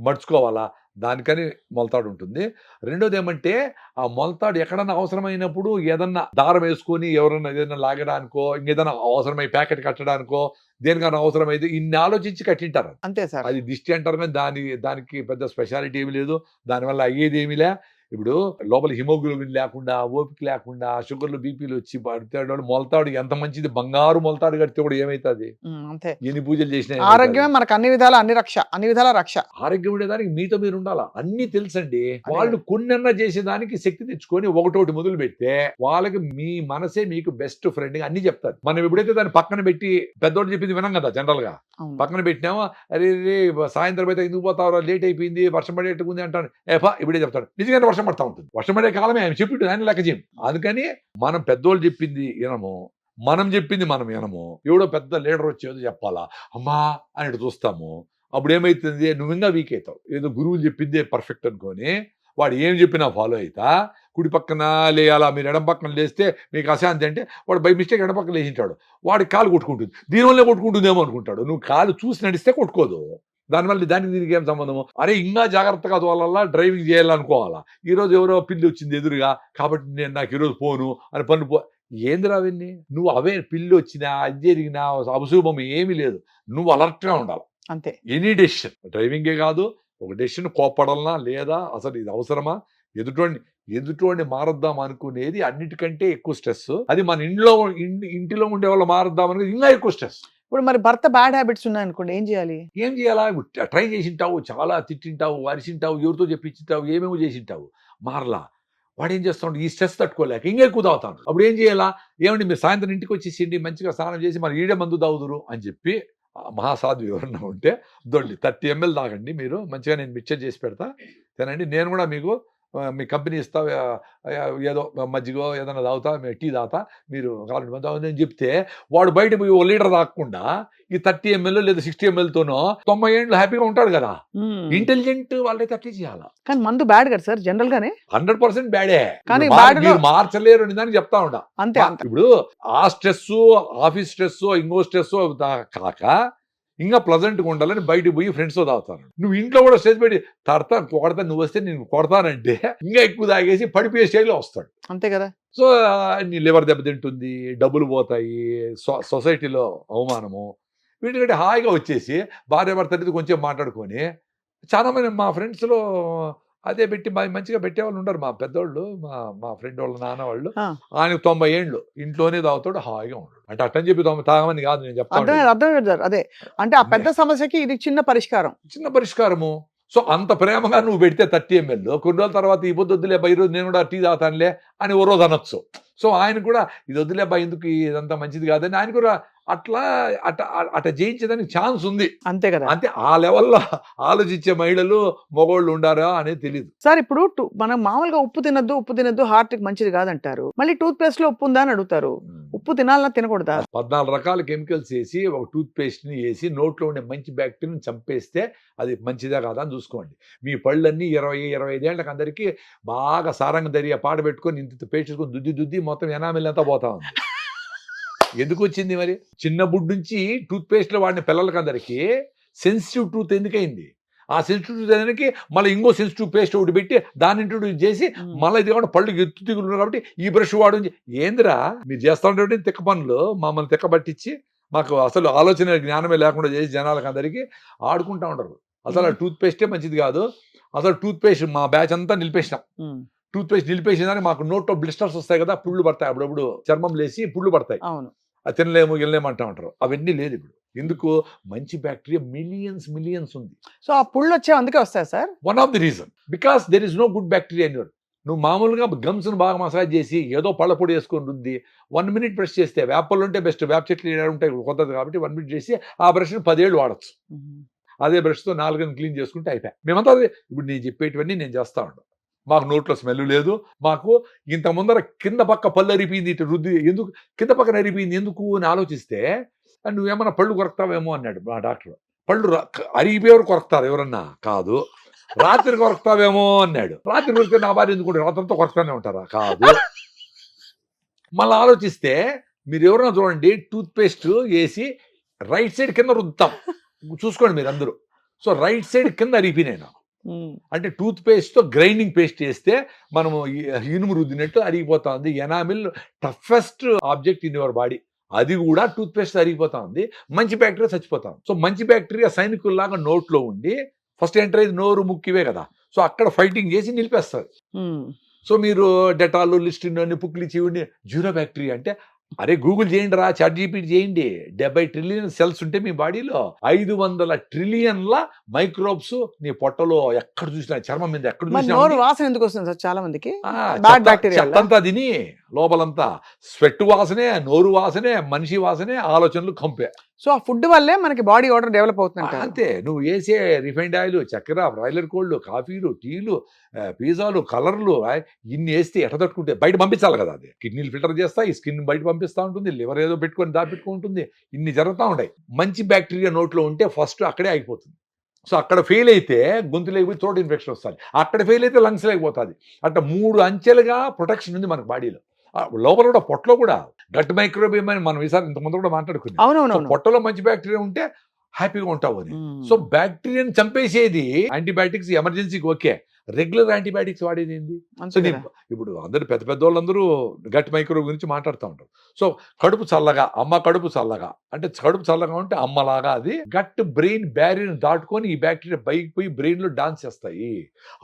S3: మడుచుకోవాలా, దానికని మొలతాడు ఉంటుంది. రెండోది ఏమంటే ఆ మొలతాడు ఎక్కడన్నా అవసరమైనప్పుడు ఏదన్నా దారం వేసుకొని ఎవరన్నా ఏదైనా లాగడానికో, ఇంకేదైనా అవసరమై ప్యాకెట్ కట్టడానికో, దేనికన్నా అవసరమైతే ఇన్ని ఆలోచించి కట్టింటారు.
S2: అంతే సార్.
S3: అది దిష్టి అంటారు కానీ దానికి పెద్ద స్పెషాలిటీ ఏమి లేదు, దానివల్ల అయ్యేది ఏమిలే. ఇప్పుడు లోపల హిమోగ్లోబిన్ లేకుండా, ఓపిక లేకుండా, షుగర్లు బీపీలు వచ్చి పడతాడు మొలతాడు ఎంత మంచిది, బంగారు మొలతాడు కడితే కూడా ఏమైతుంది?
S2: అంతే.
S3: ఎన్ని పూజలు చేసినా
S2: ఆరోగ్యమే మనకు అన్ని విధాల రక్ష.
S3: ఆరోగ్యం ఉండేదానికి మీతో మీరు ఉండాలా, అన్ని తెలుసండి. వాళ్ళు కొన్నన్నా చేసేదానికి శక్తి తెచ్చుకొని ఒకటోటి మొదలు పెడితే వాళ్ళకి మీ మనసే మీకు బెస్ట్ ఫ్రెండ్ గా అన్ని చెప్తారు. మనం ఎప్పుడైతే దాన్ని పక్కన పెట్టి పెద్దోడు చెప్పింది వినం కదా, జనరల్ గా పక్కన పెట్టినామో అరే రే సాయంత్రం అయితే ఎందుకు పోతావు, లేట్ అయిపోయింది, వర్షం పడేట్టుకుంది అంటాను, ఇప్పుడే చెప్తాడు నిజంగానే వర్షం పడతా ఉంటుంది. వర్షం పడే కాలమే ఆయన చెప్పిట్టు ఆయన లెక్క చేయం. అందుకని మనం పెద్దోళ్ళు చెప్పింది వినము, మనం చెప్పింది మనం వినము. ఎవడో పెద్ద లీడర్ వచ్చేదో చెప్పాలా అమ్మా అని చూస్తాము. అప్పుడు ఏమైతుంది, నువ్వు ఇంకా వీక్ అవుతావు. ఏదో గురువులు చెప్పిందే పర్ఫెక్ట్ అనుకొని వాడు ఏం చెప్పినా ఫాలో అవుతా. కుడి పక్కన లేయాలా, మీరు ఎడం పక్కన లేస్తే మీకు అశాంతి అంటే వాడు బై మిస్టేక్ ఎడం పక్కన లేచింటాడు, వాడికి కాలు కొట్టుకుంటుంది, దీనివల్లే కొట్టుకుంటుందేమో అనుకుంటాడు. నువ్వు కాలు చూసి నడిస్తే కొట్టుకోదు, దానివల్ల దానికి దీనికి ఏం సంబంధము? అరే ఇంకా జాగ్రత్తగా తోలాలా, డ్రైవింగ్ చేయాలనుకోవాలా. ఈరోజు ఎవరో పిల్లి వచ్చింది ఎదురుగా కాబట్టి నేను నాకు ఈరోజు పోను అని పనులు ఏందిరా అవన్నీ? నువ్వు అవే పిల్లి వచ్చినా అది జరిగినా అశుభం ఏమీ లేదు, నువ్వు అలర్ట్గా ఉండాలి
S2: అంతే.
S3: ఎనీ డెసిషన్, డ్రైవింగే కాదు, ఒక డెసిషన్ కోప్పడాలనా లేదా అసలు ఇది అవసరమా, ఎదుటోడిని మారద్దాం అనుకునేది అన్నిటికంటే ఎక్కువ స్ట్రెస్. అది మన ఇంటిలో ఉండే వాళ్ళు మారద్దాం అనేది ఇంకా ఎక్కువ స్ట్రెస్.
S2: ఇప్పుడు మరి భర్త బ్యాడ్ హ్యాబిట్స్ ఉన్నాయనుకోండి, ఏం చేయాలి?
S3: ఏం చేయాలా? ట్రై చేసింటావు, చాలా తిట్టింటావు, అరిసింటావు, ఎవరితో చెప్పించింటావు, ఏమేమో చేసింటావు, మారలా. వాడు ఏం చేస్తాడు, ఈ స్ట్రెస్ తట్టుకోలేక ఇంకా ఎక్కువ తాగుతాడు. అప్పుడు ఏం చేయాలా? ఏమండి మీరు సాయంత్రం ఇంటికి వచ్చేసిండి, మంచిగా స్నానం చేసి మరి ఈడే మందు తాగుదురు అని చెప్పి మహాసాధు ఎవరన్నా ఉంటే దొండి 30 ml తాగండి, మీరు మంచిగా నేను మిక్చర్ చేసి పెడతా తినండి, నేను కూడా మీకు మీ కంపెనీ ఇస్తా, ఏదో మజ్జిగో ఏదైనా తాగుతా, టీ తాగుతా, మీరు కావాలంటే మంది అని చెప్తే వాడు బయట పోయి 1 లీటర్ తాగకుండా ఈ 30 ml లేదా 60 ml తోనో 90 ఏళ్ళు హ్యాపీగా ఉంటాడు కదా. ఇంటెలిజెంట్ వాళ్ళైతే అట్లే చేయాలా.
S2: కానీ మందు బ్యాడ్ కదా సార్, జనరల్ గానే
S3: 100% బ్యాడే.
S2: కానీ
S3: మీరు మార్చలేరు అని దానికి చెప్తా ఉంటా.
S2: అంతే.
S3: ఇప్పుడు ఆ స్ట్రెస్, ఆఫీస్ స్ట్రెస్, ఇంకో స్ట్రెస్ కాక ఇంకా ప్లజెంట్గా ఉండాలని బయటకు పోయి ఫ్రెండ్స్తో తాగుతాను. నువ్వు ఇంట్లో కూడా స్టేజ్ పెట్టి కొడతా, నువ్వు వస్తే నేను కొడతానంటే ఇంకా ఎక్కువ తాగేసి పడిపోయే స్టేజ్లో వస్తాడు.
S2: అంతే కదా.
S3: సో నీ లివర్ దెబ్బతింటుంది, డబ్బులు పోతాయి, సొసైటీలో అవమానము. వీటికంటే హాయిగా వచ్చేసి భార్య భర్త కొంచెం మాట్లాడుకొని, చాలా మంది మా ఫ్రెండ్స్లో అదే పెట్టి మంచిగా పెట్టేవాళ్ళు ఉండరు. మా పెద్దోళ్ళు, మా ఫ్రెండ్ వాళ్ళ నాన్న వాళ్ళు, ఆయనకు 90 ఏళ్ళు ఇంట్లోనే తాగుతాడు, హాయిగా ఉంటాడు. అంటే అట్టని చెప్పి తాగమని కాదు నేను చెప్తాను.
S2: అర్థం అదే అంటే ఆ పెద్ద సమస్యకి ఇది చిన్న పరిష్కారము. సో అంత ప్రేమగా నువ్వు పెడితే 30 ml కొన్ని రోజుల తర్వాత ఈ పొద్దు వద్దులే బా, ఈరోజు నేను కూడా టీ తాగుతానులే అని ఓ రోజు అనొచ్చు. సో ఆయన కూడా ఇది వద్దులే బా, ఎందుకు ఇదంతా మంచిది కాదని ఆయన కూడా అట్లా జయించేదానికి ఛాన్స్ ఉంది. అంతే కదా.
S3: అంతే, ఆ లెవెల్లో ఆలోచించే మహిళలు మగవాళ్ళు ఉండారా అనేది తెలియదు
S2: సార్. ఇప్పుడు మనం మామూలుగా ఉప్పు తినద్దు హార్ట్ కి మంచిది కాదంటారు, మళ్ళీ టూత్ పేస్ట్ లో ఉప్పు ఉందా అని అడుగుతారు. ఉప్పు తినాలన్నా తినకూడదా?
S3: 14 రకాల కెమికల్స్ వేసి ఒక టూత్ పేస్ట్ ని వేసి నోట్లో ఉండే మంచి బ్యాక్టీరియాని చంపేస్తే అది మంచిదా కాదా అని చూసుకోండి. మీ పళ్ళన్నీ 20-25 ఏళ్ళకి అందరికీ బాగా సారంగ దరియా పాడ పెట్టుకొని ఇంత పేస్ట్ చేసుకొని దుద్ది మొత్తం ఎనామిల్ అంతా పోతా ఉంది. ఎందుకు వచ్చింది మరి? చిన్న బుడ్ నుంచి టూత్ పేస్ట్లో వాడిన పిల్లలకి అందరికీ సెన్సిటివ్ టూత్ ఎందుకైంది? ఆ సెన్సిటివ్ టూత్ అనేది మళ్ళీ ఇంకో సెన్సిటివ్ పేస్ట్ ఒకటి పెట్టి దాన్ని ఇంట్రొడ్యూస్ చేసి మళ్ళీ ఇది కాకుండా పళ్ళు ఎత్తు తిగులు కాబట్టి ఈ బ్రష్ వాడు. ఏందిరా మీరు చేస్తా ఉంటే తిక్క పనులు మమ్మల్ని తిక్క పట్టించి మాకు అసలు ఆలోచన జ్ఞానమే లేకుండా చేసి జనాలకు అందరికీ ఆడుకుంటా ఉండరు. అసలు ఆ టూత్ పేస్టే మంచిది కాదు. అసలు టూత్ పేస్ట్ మా బ్యాచ్ అంతా నిలిపేసినాం. టూత్ పేస్ట్ నిలిపేసేదానికి మాకు నోట్లో బ్లిస్టర్స్ వస్తాయి కదా, పుళ్ళు పడతాయి, అప్పుడప్పుడు చర్మం లేసి పుళ్ళు పడతాయి, అది తినలేము అంటా ఉంటారు. అవన్నీ లేదు ఇప్పుడు. ఎందుకు? మంచి బ్యాక్టీరియా మిలియన్స్ ఉంది. సో
S2: ఆ పుళ్ళు వచ్చే అందుకే వస్తాయి sir.
S3: One of the reason because there is no good bacteria in your. నువ్వు మామూలుగా గమ్స్ను బాగా మసాజ్ చేసి ఏదో పళ్ళ పొడి వేసుకొని రుద్ది 1 minute బ్రష్ చేస్తే, వేపలు ఉంటే బెస్ట్, వేప చెట్లు ఉంటాయి కొత్తది కాబట్టి 1 minute చేసి ఆ బ్రష్ని 10 ఏళ్ళు వాడచ్చు. అదే బ్రష్తో 4 క్లీన్ చేసుకుంటే అయిపోయాయి. మేమంతా అదే ఇప్పుడు నేను చెప్పేటివన్నీ నేను చేస్తా ఉంటాను. మాకు నోట్లో స్మెల్ లేదు. మాకు ఇంత ముందర కింద పక్క పళ్ళు అరిపోయింది, ఇటు రుద్ది ఎందుకు కింద పక్కన అరిపోయింది ఎందుకు అని ఆలోచిస్తే, నువ్వేమన్నా పళ్ళు కొరకుతావేమో అన్నాడు మా డాక్టర్. పళ్ళు అరిగిపోయేవారు కొరకుతారు ఎవరన్నా? కాదు. రాత్రి కొరకుతావేమో అన్నాడు. రాత్రి కొరికితే నా భార్య ఎందుకు రాత్రంతా కొరకుతానే ఉంటారా? కాదు. మళ్ళీ ఆలోచిస్తే మీరు ఎవరన్నా చూడండి, టూత్ పేస్ట్ వేసి రైట్ సైడ్ కింద రుద్దుతాం, చూసుకోండి మీరు అందరూ. సో రైట్ సైడ్ కింద అరిగిపోయినాయి నాకు. అంటే టూత్ పేస్ట్తో గ్రైండింగ్ పేస్ట్ చేస్తే మనము ఇనుము రుద్దినట్టు అరిగిపోతా ఉంది. Enamel toughest object in your body, అది కూడా టూత్ పేస్ట్ అరిగిపోతా ఉంది. మంచి బ్యాక్టీరియా చచ్చిపోతాం. సో మంచి బ్యాక్టీరియా సైనికుల్లాగా నోట్లో ఉండి ఫస్ట్ ఎంటర్ అయ్యేది నోరు ముక్కివే కదా. సో అక్కడ ఫైటింగ్ చేసి నిలిపేస్తారు. సో మీరు డెటాల్, లిస్టిన్ అని పుక్లిచి ఇవన్నీ జీరో బ్యాక్టీరియా అంటే అరే గూగుల్ చేయండి రా, చాట్ జీపీటీ చేయండి. 70 ట్రిలియన్ సెల్స్ ఉంటే మీ బాడీలో 500 ట్రిలియన్ల మైక్రోబ్స్ నీ పొట్టలో ఎక్కడ చూసినా, చర్మం మీద ఎక్కడ
S2: మరి
S3: చూసినా
S2: నోరు వాసన ఎందుకు వస్తుంది సార్ చాలా మందికి? బ్యాడ్ బ్యాక్టీరియా
S3: చెత్తంతా తిని లోపలంతా స్వెట్ వాసనే, నోరు వాసనే, మనిషి వాసనే, ఆలోచనలు కంపే.
S2: సో ఆ ఫుడ్ వల్లే మనకి బాడీ ఆర్డర్ డెవలప్ అవుతుంది.
S3: అంతే. నువ్వు వేసే రిఫైండ్ ఆయిల్, చక్కెర, బ్రాయిలర్ కోళ్ళు, కాఫీలు, టీలు, పిజ్జాలు, కలర్లు ఇన్ని వేస్తే ఎట్ట తట్టుకుంటే బయట పంపించాలి కదా. అది కిడ్నీలు ఫిల్టర్ చేస్తా, ఈ స్కిన్ బయట పంపిస్తూ ఉంటుంది, లివర్ ఏదో పెట్టుకొని దాపెట్టుకుంటుంది, ఇన్ని జరుగుతూ ఉంటాయి. మంచి బ్యాక్టీరియా నోట్లో ఉంటే ఫస్ట్ అక్కడే అయిపోతుంది. సో అక్కడ ఫెయిల్ అయితే గొంతు లేకపోతే థ్రోట్ ఇన్ఫెక్షన్ వస్తుంది, అక్కడ ఫెయిల్ అయితే లంగ్స్ లేకపోతుంది. అట్లా 3 అంచెలుగా ప్రొటెక్షన్ ఉంది మనకు బాడీలో. లోపల కూడా పొట్టలో కూడా గట్ మైక్రోబియం అని మనం ఈసారి ఇంతకుముందు కూడా మాట్లాడుకున్నాం.
S2: అవునవును.
S3: పొట్టలో మంచి బ్యాక్టీరియా ఉంటే హ్యాపీగా ఉంటావు అని. సో బ్యాక్టీరియాని చంపేసేది యాంటీబయాటిక్స్ ఎమర్జెన్సీకి ఓకే, రెగ్యులర్ యాంటీబయాటిక్స్ వాడేది ఏంది? సో ఇప్పుడు అందరూ పెద్ద వాళ్ళందరూ గట్ మైక్రోబ్ గురించి మాట్లాడుతూ ఉంటారు. సో కడుపు చల్లగా, అమ్మ కడుపు చల్లగా అంటే కడుపు చల్లగా ఉంటే అమ్మలాగా అది గట్ బ్రెయిన్ బ్యారియర్ దాటుకొని ఈ బ్యాక్టీరియా బయటకు పోయి బ్రెయిన్లో డాన్స్ చేస్తాయి,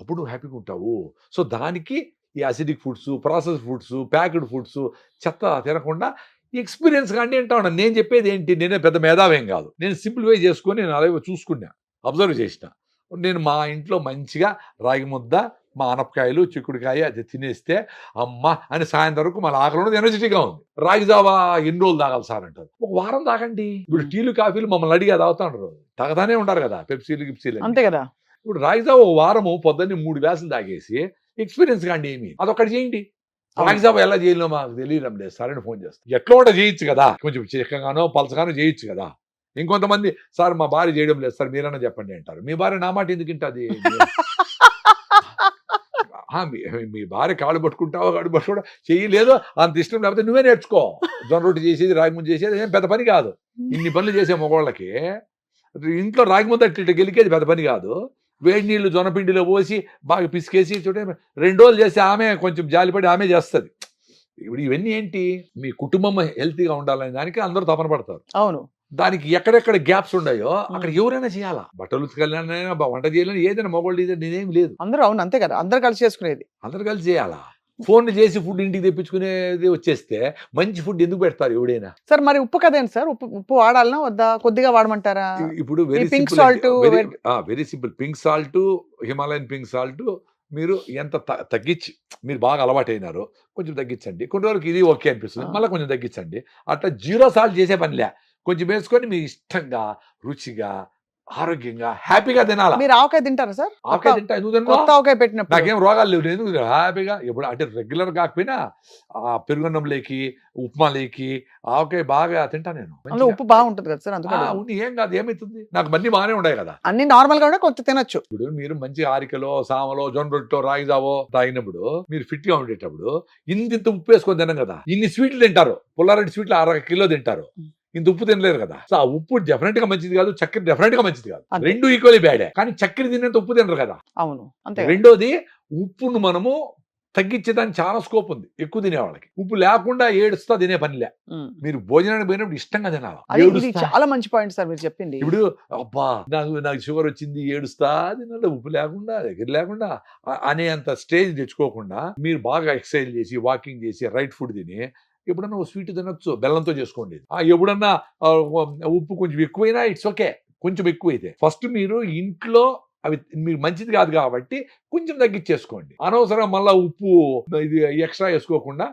S3: అప్పుడు హ్యాపీగా ఉంటావు. సో దానికి ఈ acidic foods, process foods, packed foods చెత్త తినకుండా ఎక్స్పీరియన్స్ కానీ అంటా ఉన్నాను. నేను చెప్పేది ఏంటి, నేనే పెద్ద మేధావేం కాదు, నేను సింప్లిఫై చేసుకొని నేను అలాగే చూసుకున్నా, అబ్జర్వ్ చేసిన. నేను మా ఇంట్లో మంచిగా రాగి ముద్ద, మా ఆనపకాయలు, చిక్కుడుకాయ అది తినేస్తే అమ్మ అని సాయంత్రం వరకు మన ఆకలి ఉన్నది, ఎనర్జెటిక్గా ఉంది. రాగి జావా ఎన్ని రోజులు తాగాలి సార్ అంటారు. ఒక వారం తాగండి. ఇప్పుడు టీలు కాఫీలు మమ్మల్ని అడిగి తాగుతా ఉంటారు, తాగుతానే ఉంటారు కదా, పెప్సీలు గిప్సీలు
S2: అంతే కదా.
S3: ఇప్పుడు రాగి జావా ఒక వారము పొద్దున్నే 3 గ్లాసులు తాగేసి ఎక్స్పీరియన్స్ కాండి ఏమి, అదొక్కటి చేయండి. రాగి జావా ఎలా చేయాలో మాకు తెలియడం లేదు సార్ అని ఫోన్ చేస్తాను. ఎట్లా కూడా చేయొచ్చు కదా, కొంచెం చిక్కగానో పలసగానో చేయొచ్చు కదా. ఇంకొంతమంది సార్ మా భార్య చేయడం లేదు సార్ మీరన్నా చెప్పండి అంటారు. మీ భార్య నా మాట ఎందుకు వింటుంది? మీ భార్య కాళ్ళు పట్టుకుంటావో కాళ్ళు పట్టుకుంటా చేయలేదు, అంత ఇష్టం లేకపోతే నువ్వే నేర్చుకో. జొన్న రొట్టి చేసేది, రాగి ముద్ద చేసేది ఏం పెద్ద పని కాదు. ఇన్ని పనులు చేసే మగవాళ్ళకి ఇంట్లో రాగి ముద్ద ఇట్లా గెలికేది పెద్ద పని కాదు. వేడి నీళ్ళు జొన్నపిండిలో పోసి బాగా పిసికేసి చూడండి 2 రోజులు చేస్తే ఆమె కొంచెం జాలిపడి ఆమె చేస్తుంది. ఇప్పుడు ఇవన్నీ ఏంటి, మీ కుటుంబం హెల్తీగా ఉండాలనే దానికి అందరూ తపన పడతారు.
S2: అవును.
S3: దానికి ఎక్కడెక్కడ గ్యాప్స్ ఉన్నాయో అక్కడ ఎవరైనా చేయాలా, బట్టలు ఉతకాలైనా వంట చేయాలని ఏదైనా మొగోళ్ళు ఏదైనా నేనేం లేదు.
S2: అందరూ అవును అంతే కదా, అందరూ కలిసి చేసుకునేది,
S3: అందరు కలిసి చేయాలా. ఫోన్లు చేసి ఫుడ్ ఇంటికి తెప్పించుకునేది వచ్చేస్తే మంచి ఫుడ్ ఎందుకు పెడతారు ఎవడైనా?
S2: సార్ మరి ఉప్పు కదేంటి సార్, ఉప్పు వాడాలనా వద్దా, కొద్దిగా వాడమంటారా?
S3: ఇప్పుడు
S2: pink salt,
S3: very simple. Pink salt, Himalayan pink salt మీరు ఎంత తగ్గించి, మీరు బాగా అలవాటు అయినారు కొంచెం తగ్గించండి. కొన్ని రోజులకి ఇది ఓకే అనిపిస్తుంది, మళ్ళీ కొంచెం తగ్గించండి. అట్లా 0 సాల్ట్ చేసే పనిలే, కొంచెం వేసుకొని మీ ఇష్టంగా రుచిగా ఆరోగ్యంగా హ్యాపీగా తినాలా.
S2: మీరు ఆవకాయ తింటారా సార్?
S3: ఆవకాయ తింటా, ఎందుకు తిన్నా?
S2: ఆవకాయ పెట్టినప్పుడు
S3: నాకేం రోగాలు లేవు, ఎందుకు హ్యాపీగా. ఎప్పుడు అంటే రెగ్యులర్ కాకపోయినా పెరుగన్నం లేకి, ఉప్మా లేకి ఆవకాయ బాగా తింటా నేను.
S2: అందులో ఉప్పు బాగుంటుంది కదా సార్, అందుకని
S3: ఏం కాదు, ఏమవుతుంది, నాకు అన్ని బాగానే ఉన్నాయి కదా.
S2: అన్ని నార్మల్ గా కూడా కొంచెం తినొచ్చు.
S3: ఇప్పుడు మీరు మంచి ఆరికలో, సామలో, జొన్న రొట్టెలో, రాగి జావో తాగినప్పుడు మీరు ఫిట్ గా ఉండేటప్పుడు ఇంత ఉప్పు వేసుకొని తినం కదా. ఇన్ని స్వీట్లు తింటారు, పుల్లారెడ్డి స్వీట్లు 1/2 కిలో తింటారు, ఇంత ఉప్పు తినలేరు కదా. సో ఆ ఉప్పు డెఫినెట్ గా మంచిది కాదు, చక్కెర డెఫినెట్ గా మంచిది కాదు, రెండు ఈక్వల్లీ బ్యాడే. కానీ చక్కెర తినేంత ఉప్పు తినరు కదా.
S2: అవును అంతే.
S3: రెండోది, ఉప్పును మనము తగ్గించేదానికి చాలా స్కోప్ ఉంది ఎక్కువ తినే వాళ్ళకి. ఉప్పు లేకుండా ఏడుస్తా తినే పనిలే. మీరు భోజనానికి పోయినప్పుడు ఇష్టంగా తినాలి.
S2: చాలా మంచి పాయింట్ సార్ మీరు చెప్పింది.
S3: ఇప్పుడు అబ్బా నాకు షుగర్ వచ్చింది ఏడుస్తా తినాలి, ఉప్పు లేకుండా దగ్గర లేకుండా అనే అంత స్టేజ్ తెచ్చుకోకుండా మీరు బాగా ఎక్సర్సైజ్ చేసి, వాకింగ్ చేసి, రైట్ ఫుడ్ తిని ఎప్పుడన్నా స్వీట్ తినొచ్చు, బెల్లంతో చేసుకోండి. ఎప్పుడన్నా ఉప్పు కొంచెం ఎక్కువైనా ఇట్స్ ఓకే, కొంచెం ఎక్కువైతే ఫస్ట్ మీరు ఇంట్లో అవి మీరు మంచిది కాదు కాబట్టి కొంచెం తగ్గించేసుకోండి. అనవసరం మళ్ళీ ఉప్పు ఇది ఎక్స్ట్రా వేసుకోకుండా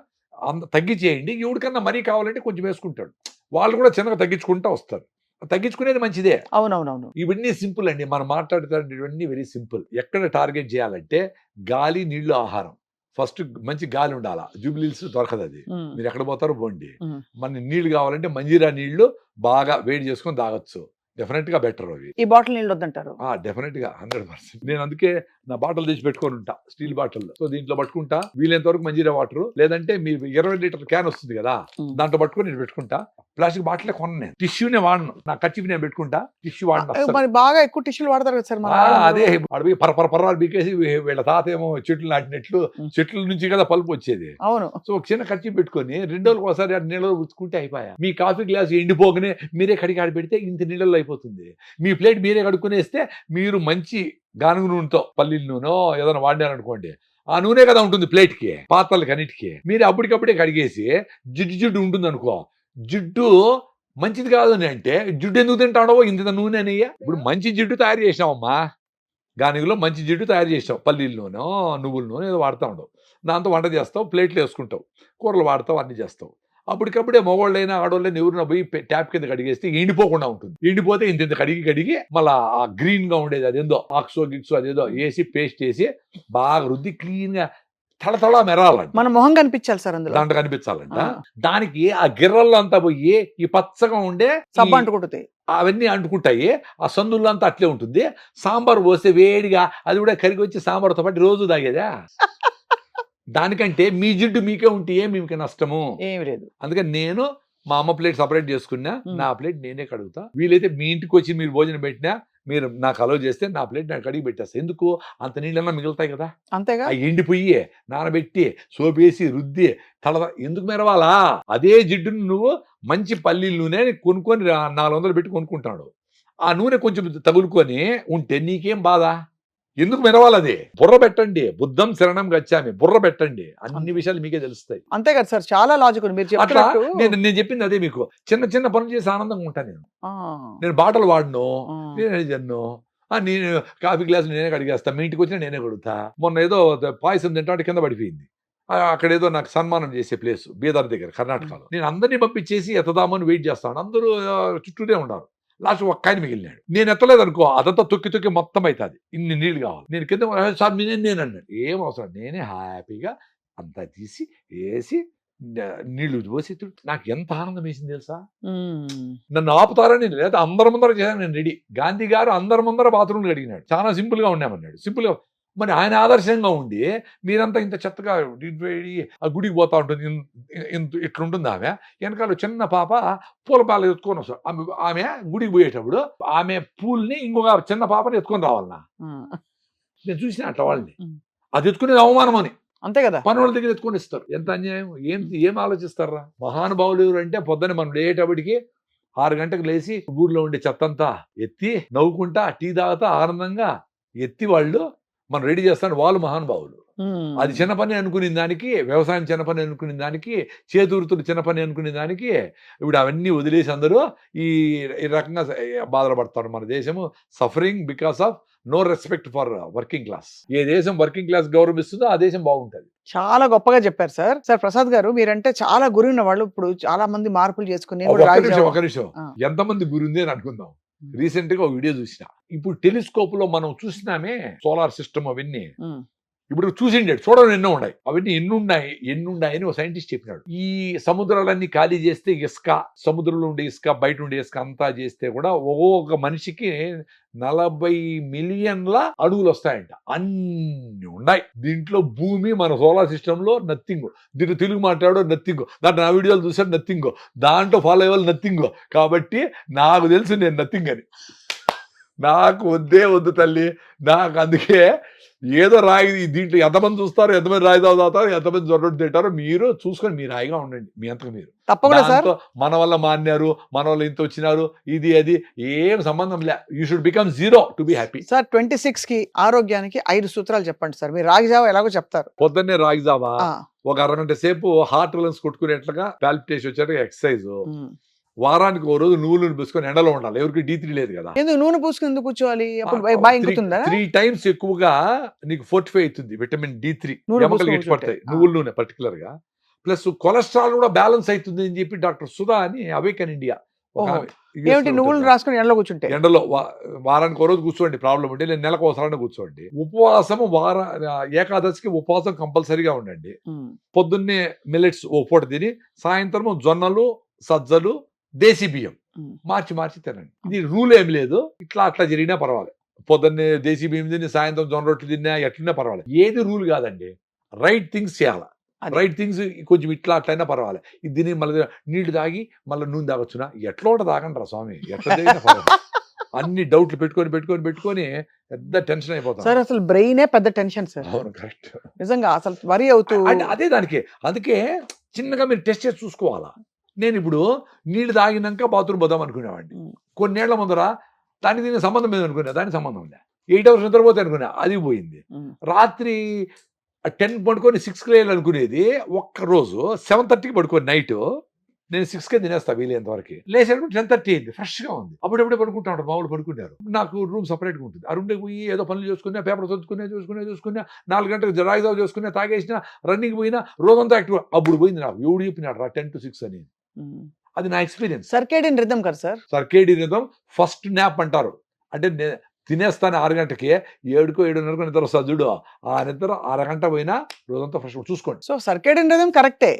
S3: అంత తగ్గించేయండి. ఎవరికన్నా మరీ కావాలంటే కొంచెం వేసుకుంటాడు, వాళ్ళు కూడా చిన్నగా తగ్గించుకుంటూ వస్తారు. తగ్గించుకునేది మంచిదే.
S2: అవునవునవును.
S3: ఇవన్నీ సింపుల్ అండి, మనం మాట్లాడుతున్నవన్నీ వెరీ సింపుల్. ఎక్కడ టార్గెట్ చేయాలంటే గాలి, నీళ్లు, ఆహారం. ఫస్ట్ మంచి గాలి ఉండాలా, జూబ్లీహిల్స్ దొరకదు అది, మీరు ఎక్కడ పోతారో పోండి. మన నీళ్లు కావాలంటే మంజీరా నీళ్లు బాగా వేడి చేసుకొని తాగొచ్చు, డెఫినెట్ గా బెటర్ అవి.
S2: ఈ బాటిల్ నీళ్ళు వద్దంటారు?
S3: డెఫినెట్ గా 100%. నేను అందుకే నా బాటిల్ తెచ్చి పెట్టుకొని ఉంటా, స్టీల్ బాటిల్. సో దీంట్లో పట్టుకుంటా, వీలైనంత వరకు మంజీరా వాటర్, లేదంటే మీ 20 లీటర్ క్యాన్ వస్తుంది కదా, దాంట్లో పట్టుకొని నేను పెట్టుకుంటా. ప్లాస్టిక్ బాటిల్ కొనను, నేను టిష్యూనే వాడను. నా కచ్చివి నేను పెట్టుకుంటా, టిష్యూ వాడను.
S2: మరి బాగా ఎక్కువ టిష్యూలు వాడతారు కదా సార్.
S3: అదే అడవి పర్రాలు బీకేసి వీళ్ళ తాత ఏమో చెట్లు నాటినట్లు, చెట్ల నుంచి కదా పలుపు వచ్చేది.
S2: అవును.
S3: సో ఒక చిన్న కచ్చి పెట్టుకొని 2 రోజులకు ఒకసారి నీళ్ళలో ఉచ్చుకుంటే అయిపోయా. మీ కాఫీ గ్లాస్ ఎండిపోగానే మీరే కడిగి ఆడి పెడితే ఇంత నీళ్ళలో అయిపోతుంది. మీ ప్లేట్ మీరే కడుక్కునేస్తే మీరు మంచి గానుగ నూనెతో పల్లీల నూనె ఏదైనా వాడినారనుకోండి, ఆ నూనె కదా ఉంటుంది ప్లేట్కి, పాత్రలకి అన్నిటికీ. మీరు అప్పటికప్పుడే కడిగేసి జిడ్డు ఉంటుంది అనుకో, జిడ్డు మంచిది కాదని అంటే జిడ్డు ఎందుకు తింటాడో ఇంత నూనె అనయ్యా. ఇప్పుడు మంచి జిడ్డు తయారు చేసినావమ్మా, గానుగలో మంచి జిడ్డు తయారు చేసావు, పల్లీల నూనె నువ్వుల నూనె ఏదో వాడుతూ ఉండవు, దాంతో వంట చేస్తావు, ప్లేట్లు వేసుకుంటావు, కూరలు వాడతావు, అన్ని చేస్తావు. అప్పటికప్పుడే మగవాళ్ళైనా ఆడవాళ్ళైనా ఎవరిన పోయి ట్యాప్ కింద కడిగేస్తే ఎండిపోకుండా ఉంటుంది. ఎండిపోతే ఇంత కడిగి మళ్ళీ ఆ గ్రీన్ గా ఉండేది అదేందో ఆక్సో గిక్సో అదేదో వేసి పేస్ట్ వేసి బాగా రుద్ది క్లీన్ గా తళతళ మెరాలంట,
S2: మన మొహం కనిపించాలి సార్ అందులో,
S3: దాంట్లో కనిపించాలంట. దానికి ఆ గిర్రల్లో అంతా పోయి ఈ పచ్చగా ఉండే
S2: సబ్బు అంటుకుంటుంది,
S3: అవన్నీ అంటుకుంటాయి, ఆ సందుల్లో అంతా అట్లే ఉంటుంది. సాంబార్ పోస్తే వేడిగా అది కూడా కరిగి వచ్చి సాంబార్తో పాటు రోజు తాగేదా. దానికంటే మీ జిడ్డు మీకే ఉంటే మీకు నష్టము
S2: ఏమి లేదు.
S3: అందుకని నేను మా అమ్మ ప్లేట్ సపరేట్ చేసుకున్నా, నా ప్లేట్ నేనే కడుగుతా. వీలైతే మీ ఇంటికి వచ్చి మీరు భోజనం పెట్టినా మీరు నాకు అలౌ చేస్తే నా ప్లేట్ నాకు కడిగి పెట్టేస్తా. ఎందుకు, అంత నీళ్ళన్నా మిగులుతాయి కదా.
S2: అంతేగా,
S3: ఆ ఎండిపోయి నానబెట్టి సోపేసి రుద్ది ఎందుకు మెరవాలా. అదే జిడ్డును నువ్వు మంచి పల్లీల నూనె కొనుక్కొని 400 పెట్టి కొనుక్కుంటాడు, ఆ నూనె కొంచెం తగులుకొని ఉంటే నీకేం బాధ. ఎందుకు మెరవాలది. బుర్ర పెట్టండి, బుద్ధం శరణం గచ్చామి, బుర్ర పెట్టండి, అన్ని విషయాలు మీకే తెలుస్తాయి.
S2: అంతే కదా సార్, చాలా లాజిక్ ఉంది మీరు
S3: అట్లా
S2: చెప్పినట్టు.
S3: నేను చెప్పింది అదే. మీకు చిన్న చిన్న పనులు చేసి ఆనందంగా ఉంటాను నేను బాటలు వాడను, నేనే జన్ను, నేను కాఫీ గ్లాస్ నేనే కడిగేస్తా, మీ ఇంటికి వచ్చినా నేనే కడుగుతా. మొన్న ఏదో పాయసం తింటే కింద పడిపోయింది, అక్కడ ఏదో నాకు సన్మానం చేసే ప్లేస్ బీదర్ దగ్గర కర్ణాటకలో. నేను అందరినీ పంపించేసి ఎత్తదామని వెయిట్ చేస్తాను, అందరూ చుట్టూనే ఉన్నారు. లాస్ట్ ఒక్క ఆయన మిగిలినాడు, నేను ఎత్తలేదు అనుకో, అదంతా తొక్కి మొత్తం అవుతుంది, ఇన్ని నీళ్ళు కావాలి. నేను కింద సార్ నేను అన్నాడు, ఏం అవసరం, నేనే హ్యాపీగా అంతా తీసి వేసి నీళ్లు పోసి నాకు ఎంత ఆనందం వేసింది తెలుసా. నన్ను ఆపుతారని లేదా అందరి ముందర చేశాను నేను రెడీ. గాంధీ గారు అందరి ముందర బాత్రూమ్లు అడిగినాడు, చాలా సింపుల్ గా ఉన్నామన్నాడు. సింపుల్ గా మరి ఆయన ఆదర్శంగా ఉండి మీరంతా ఇంత చెత్తగా ఆ గుడికి పోతా ఉంటుంది, ఇట్లుంటుంది. ఆమె వెనకాల చిన్న పాప పూల పాలు ఎత్తుకొని వస్తాడు. ఆమె గుడికి పోయేటప్పుడు ఆమె పూల్ని ఇంకొక చిన్న పాపని ఎత్తుకొని రావాలన్నా. నేను చూసిన అట్లా వాళ్ళని, అది ఎత్తుకునేది అవమానం అని.
S2: అంతే కదా,
S3: పని వాళ్ళ దగ్గర ఎత్తుకొని ఇస్తారు. ఎంత అన్యాయం. ఏం ఆలోచిస్తారా మహానుభావులు ఎవరు అంటే, పొద్దున్న మనం లేటప్పటికి 6 గంటలకు లేచి ఊర్లో ఉండే చెత్తంతా ఎత్తి నవ్వుకుంటా టీ తాగుతా ఆనందంగా ఎత్తి వాళ్ళు మనం రెడీ చేస్తాడు. వాళ్ళు మహానుభావులు. అది చిన్న పని అనుకునే దానికి, వ్యవసాయం చిన్న పని అనుకునే దానికి, చేతువృత్తులు చిన్న పని అనుకునే దానికి ఇప్పుడు అవన్నీ వదిలేసి అందరూ ఈ రకంగా బాధలు పడతారు. మన దేశము suffering because of no respect for working class. ఏ దేశం వర్కింగ్ క్లాస్ గౌరవిస్తుందో ఆ దేశం బాగుంటుంది.
S2: చాలా గొప్పగా చెప్పారు సార్. సార్ ప్రసాద్ గారు, మీరంటే చాలా గురువున్న వాళ్ళు, ఇప్పుడు చాలా మంది మార్పులు చేసుకుని
S3: ఒక నిమిషం ఎంతమంది గురుంది అని అనుకుందాం. రీసెంట్ గా ఒక వీడియో చూసిన. ఇప్పుడు టెలిస్కోప్ లో మనం చూసినామే సోలార్ సిస్టమ్ అవన్నీ, ఇప్పుడు చూసిండాడు చూడడం ఎన్నో ఉన్నాయి. అవన్నీ ఎన్నున్నాయని ఒక సైంటిస్ట్ చెప్పినాడు. ఈ సముద్రాలన్నీ ఖాళీ చేస్తే ఇసుక, సముద్రంలో ఉండే ఇసుక, బయట ఉండే ఇసుక అంతా చేస్తే కూడా ఒక్కొక్క మనిషికి 40 మిలియన్ల అడుగులు వస్తాయంట. అన్ని ఉన్నాయి దీంట్లో. భూమి మన సోలార్ సిస్టమ్ లో నథింగ్. దీంట్లో తెలుగు మాట్లాడో నథింగ్, దాంట్లో నా వీడియోలు చూసాడు నథింగ్, దాంట్లో ఫాలో అయ్యే వాళ్ళు నథింగ్. కాబట్టి నాకు తెలుసు నేను నథింగ్ అని. నాకు వద్దు తల్లి. నాకు అందుకే ఏదో రాయి దీంట్లో ఎంతమంది చూస్తారు, ఎంతమంది రాయి తాగుతారు, ఎంతమంది జొర్రొట్టు తింటారో మీరు చూసుకొని మీరు హాయిగా ఉండండి. మీ అంతకు మీరు
S2: తప్పకుండా సార్.
S3: మన వల్ల మాన్నారు, మన వల్ల ఇంత వచ్చినారు, ఇది అది ఏం సంబంధం లే. You should become zero to be happy.
S2: Sir 26 కి ఆరోగ్యానికి 5 సూత్రాలు చెప్పండి సార్. మీరు రాగి జావా ఎలాగో చెప్తారు.
S3: పొద్దున్నే రాగి జావా ఒక అరగంట సేపు హార్ట్ లంగ్స్ కొట్టుకునేట్లుగా పాల్పిటేషన్ వచ్చేట్టుగా ఎక్సర్సైజ్. వారానికి ఓ రోజు నువ్వులు పూసుకొని ఎండలో ఉండాలి. ఎవరికి D3 లేదు కదా.
S2: ఎందుకు నూనె పూసుకుని ఎందుకు కూర్చోవాలి? అప్పుడు బాగా ఇంకుతుందా?
S3: 3 times ఎక్కువగా నీకు ఫోర్టిఫై అవుతుంది. విటమిన్ D3 ఎముకలు గట్టిపడతాయి నువ్వుల నూనె పర్టికులర్ గా. ప్లస్ కొలెస్ట్రాల్ కూడా బ్యాలెన్స్ అవుతుంది అని చెప్పి డాక్టర్ సుధా అని అవేకన్ ఇండియా
S2: ఏమిటి నువ్వులు రాసుకొని ఎండలో కూర్చుంటే,
S3: ఎండలో వారానికి ఓ రోజు కూర్చోండి. ప్రాబ్లం ఉంటే నేను నెలకు ఒకసారి కూర్చోండి. ఉపవాసము ఏకాదశికి ఉపవాసం కంపల్సరీగా ఉండండి. పొద్దున్నే మిల్లెట్స్ ఓ పూట తిని, సాయంత్రం జొన్నలు, సజ్జలు, దేశీ బియ్యం మార్చి తినండి. ఇది రూల్ ఏమి లేదు. అట్లా జరిగినా పర్వాలేదు. పొద్దున్నే దేశీ బియ్యం తిని, సాయంత్రం జొన్న రొట్టెలు తిన్నా ఎట్లయినా పర్వాలేదు. ఏది రూల్ కాదండి. రైట్ థింగ్స్ చేయాలి. రైట్ థింగ్స్ కొంచెం అట్లయినా పర్వాలేదు. ఇది తిని మళ్ళీ నీళ్లు తాగి మళ్ళీ నూనె తాగొచ్చునా? ఎట్లా తాగండి రా స్వామి, ఎట్లా తాగినా పర్వాలేదు. అన్ని డౌట్లు పెట్టుకొని పెద్ద టెన్షన్ అయిపోతాం
S2: సార్. అసలు బ్రెయినే పెద్ద టెన్షన్ సార్.
S3: అవును, కరెక్ట్.
S2: నిజంగా అసలు వరి అవుతూ
S3: అదే దానికి. అందుకే చిన్నగా మీరు టెస్ట్ చేసి చూసుకోవాలా. నేను ఇప్పుడు నీళ్లు తాగినాక బాత్రూమ్ పోదాం అనుకునేవాడిని. కొన్నేళ్ల ముందర దానికి దీనికి సంబంధం లేదు అనుకున్నా, దానికి సంబంధం లే. 8 hours నిద్రపోతే అనుకున్నా, అది పోయింది. రాత్రి 10 పడుకొని 6కి లేయాలి అనుకునేది, ఒక్కరోజు 7:30కి పడుకొని నైట్ నేను 6కే తినేస్తా వీలైనంత వరకు. లేచేటప్పుడు 10:30 అయింది, ఫ్రెష్గా ఉంది. అప్పుడెప్పుడే పడుకుంటా ఉంటారు, మామూలు పడుకున్నారు. నాకు రూమ్ సపరేట్గా ఉంటుంది. ఆ రూమ్లోకి పోయి ఏదో పనులు చూసుకున్నా, పేపర్ చూసుకున్నా 4 గంటలకు రాయిదావు చేసుకున్నా, తాగేసిన, రన్నింగ్ పోయినా, రోజంతా యాక్టివ్. అప్పుడు పోయింది నాకు. ఎవడు చెప్పినాడు రా 10 to 6 అని. అది నా ఎక్స్పీరియన్స్.
S2: సర్కేడియన్ రిథమ్ కదా sir?
S3: Circadian rhythm first nap అంటారు. అంటే తినేస్తాను 6 గంటకి, 7కో 7:30కో నిద్ర వస్తుంది చూడు, ఆ నిద్ర అరగంట పోయినా రోజంతా ఫ్రెష్ చూసుకోండి.
S2: సో సర్కేడియన్ రిథమ్ కరెక్టే,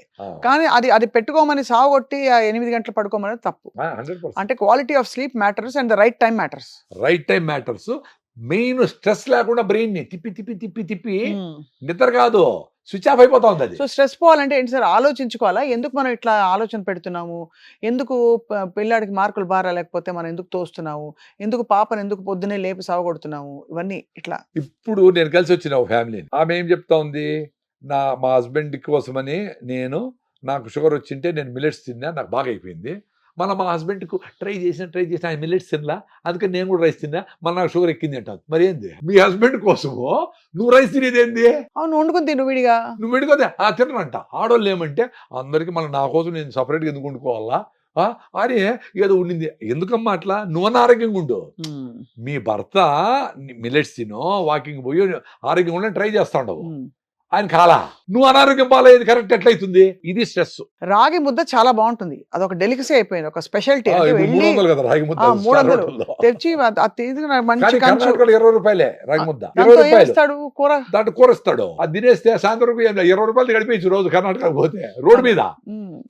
S2: కానీ అది పెట్టుకోమని సాగొట్టి 8 గంటలు పడుకోమని తప్పు.
S3: 100%.
S2: అంటే quality of sleep matters and the right time matters.
S3: Right time matters. Main stress లేకుండా బ్రెయిన్ ని తిప్పి నిద్ర కాదు, స్విచ్ ఆఫ్ అయిపోతా ఉంది అది.
S2: సో స్ట్రెస్ పోవాలంటే ఏంటి సార్? ఆలోచించుకోవాలా, ఎందుకు మనం ఇట్లా ఆలోచన పెడుతున్నాము, ఎందుకు పిల్లాడికి మార్కులు బాగా లేకపోతే మనం ఎందుకు తోస్తున్నాము, ఎందుకు పాపను ఎందుకు పొద్దునే లేపి సాగొడుతున్నాము, ఇవన్నీ ఇట్లా.
S3: ఇప్పుడు నేను కలిసి వచ్చిన ఒక ఫ్యామిలీని, ఆమె ఏం చెప్తా ఉంది, మా హస్బెండ్ కోసమని నాకు షుగర్ వచ్చింటే నేను మిల్లెట్స్ తిన్నా, నాకు బాగా అయిపోయింది. మళ్ళీ మా హస్బెండ్కు ట్రై చేసిన ఆయన మిల్లెట్స్ తినలా, అందుకని నేను కూడా రైస్ తిన్నా, మళ్ళీ నాకు షుగర్ ఎక్కింది అంటాను. మరి ఏంది, మీ హస్బెండ్ కోసము నువ్వు రైస్ తినేది ఏంది?
S2: అవును, వండుకుని తిను విడిగా.
S3: నువ్వు విడిపోతే తినరంట. ఆడవాళ్ళు ఏమంటే అందరికి మళ్ళీ నా కోసం నేను సపరేట్గా ఎందుకు వండుకోవాలా అని ఏదో ఉండింది. ఎందుకమ్మా అట్లా? నువ్వు ఆరోగ్యంగా ఉండు, మీ భర్త మిల్లెట్స్ తినో, వాకింగ్ పోయి ఆరోగ్యంగా ఉండని ట్రై చేస్తా ఉండవు, ఆయన కాలా, నువ్వు అనారోగ్యం పాలయ్యేది కరెక్ట్ ఎట్లయితుంది? ఇది స్ట్రెస్.
S2: రాగి ముద్ద చాలా బాగుంటుంది, అదొక డెలికసీ అయిపోయింది, ఒక స్పెషాలిటీ.
S3: 300 కదా రాగి ముద్ద,
S2: 300 తెచ్చి మంచి
S3: 20 రూపాయలే రాగి ముద్ద. 20 రూపాయలు కూర, దాంట్లో కూర ఇస్తాడు. అది తినేస్తే సాయంత్రం 20 రూపాయలు గడిపేసి రోజు కర్ణాటక పోతే రోడ్డు మీద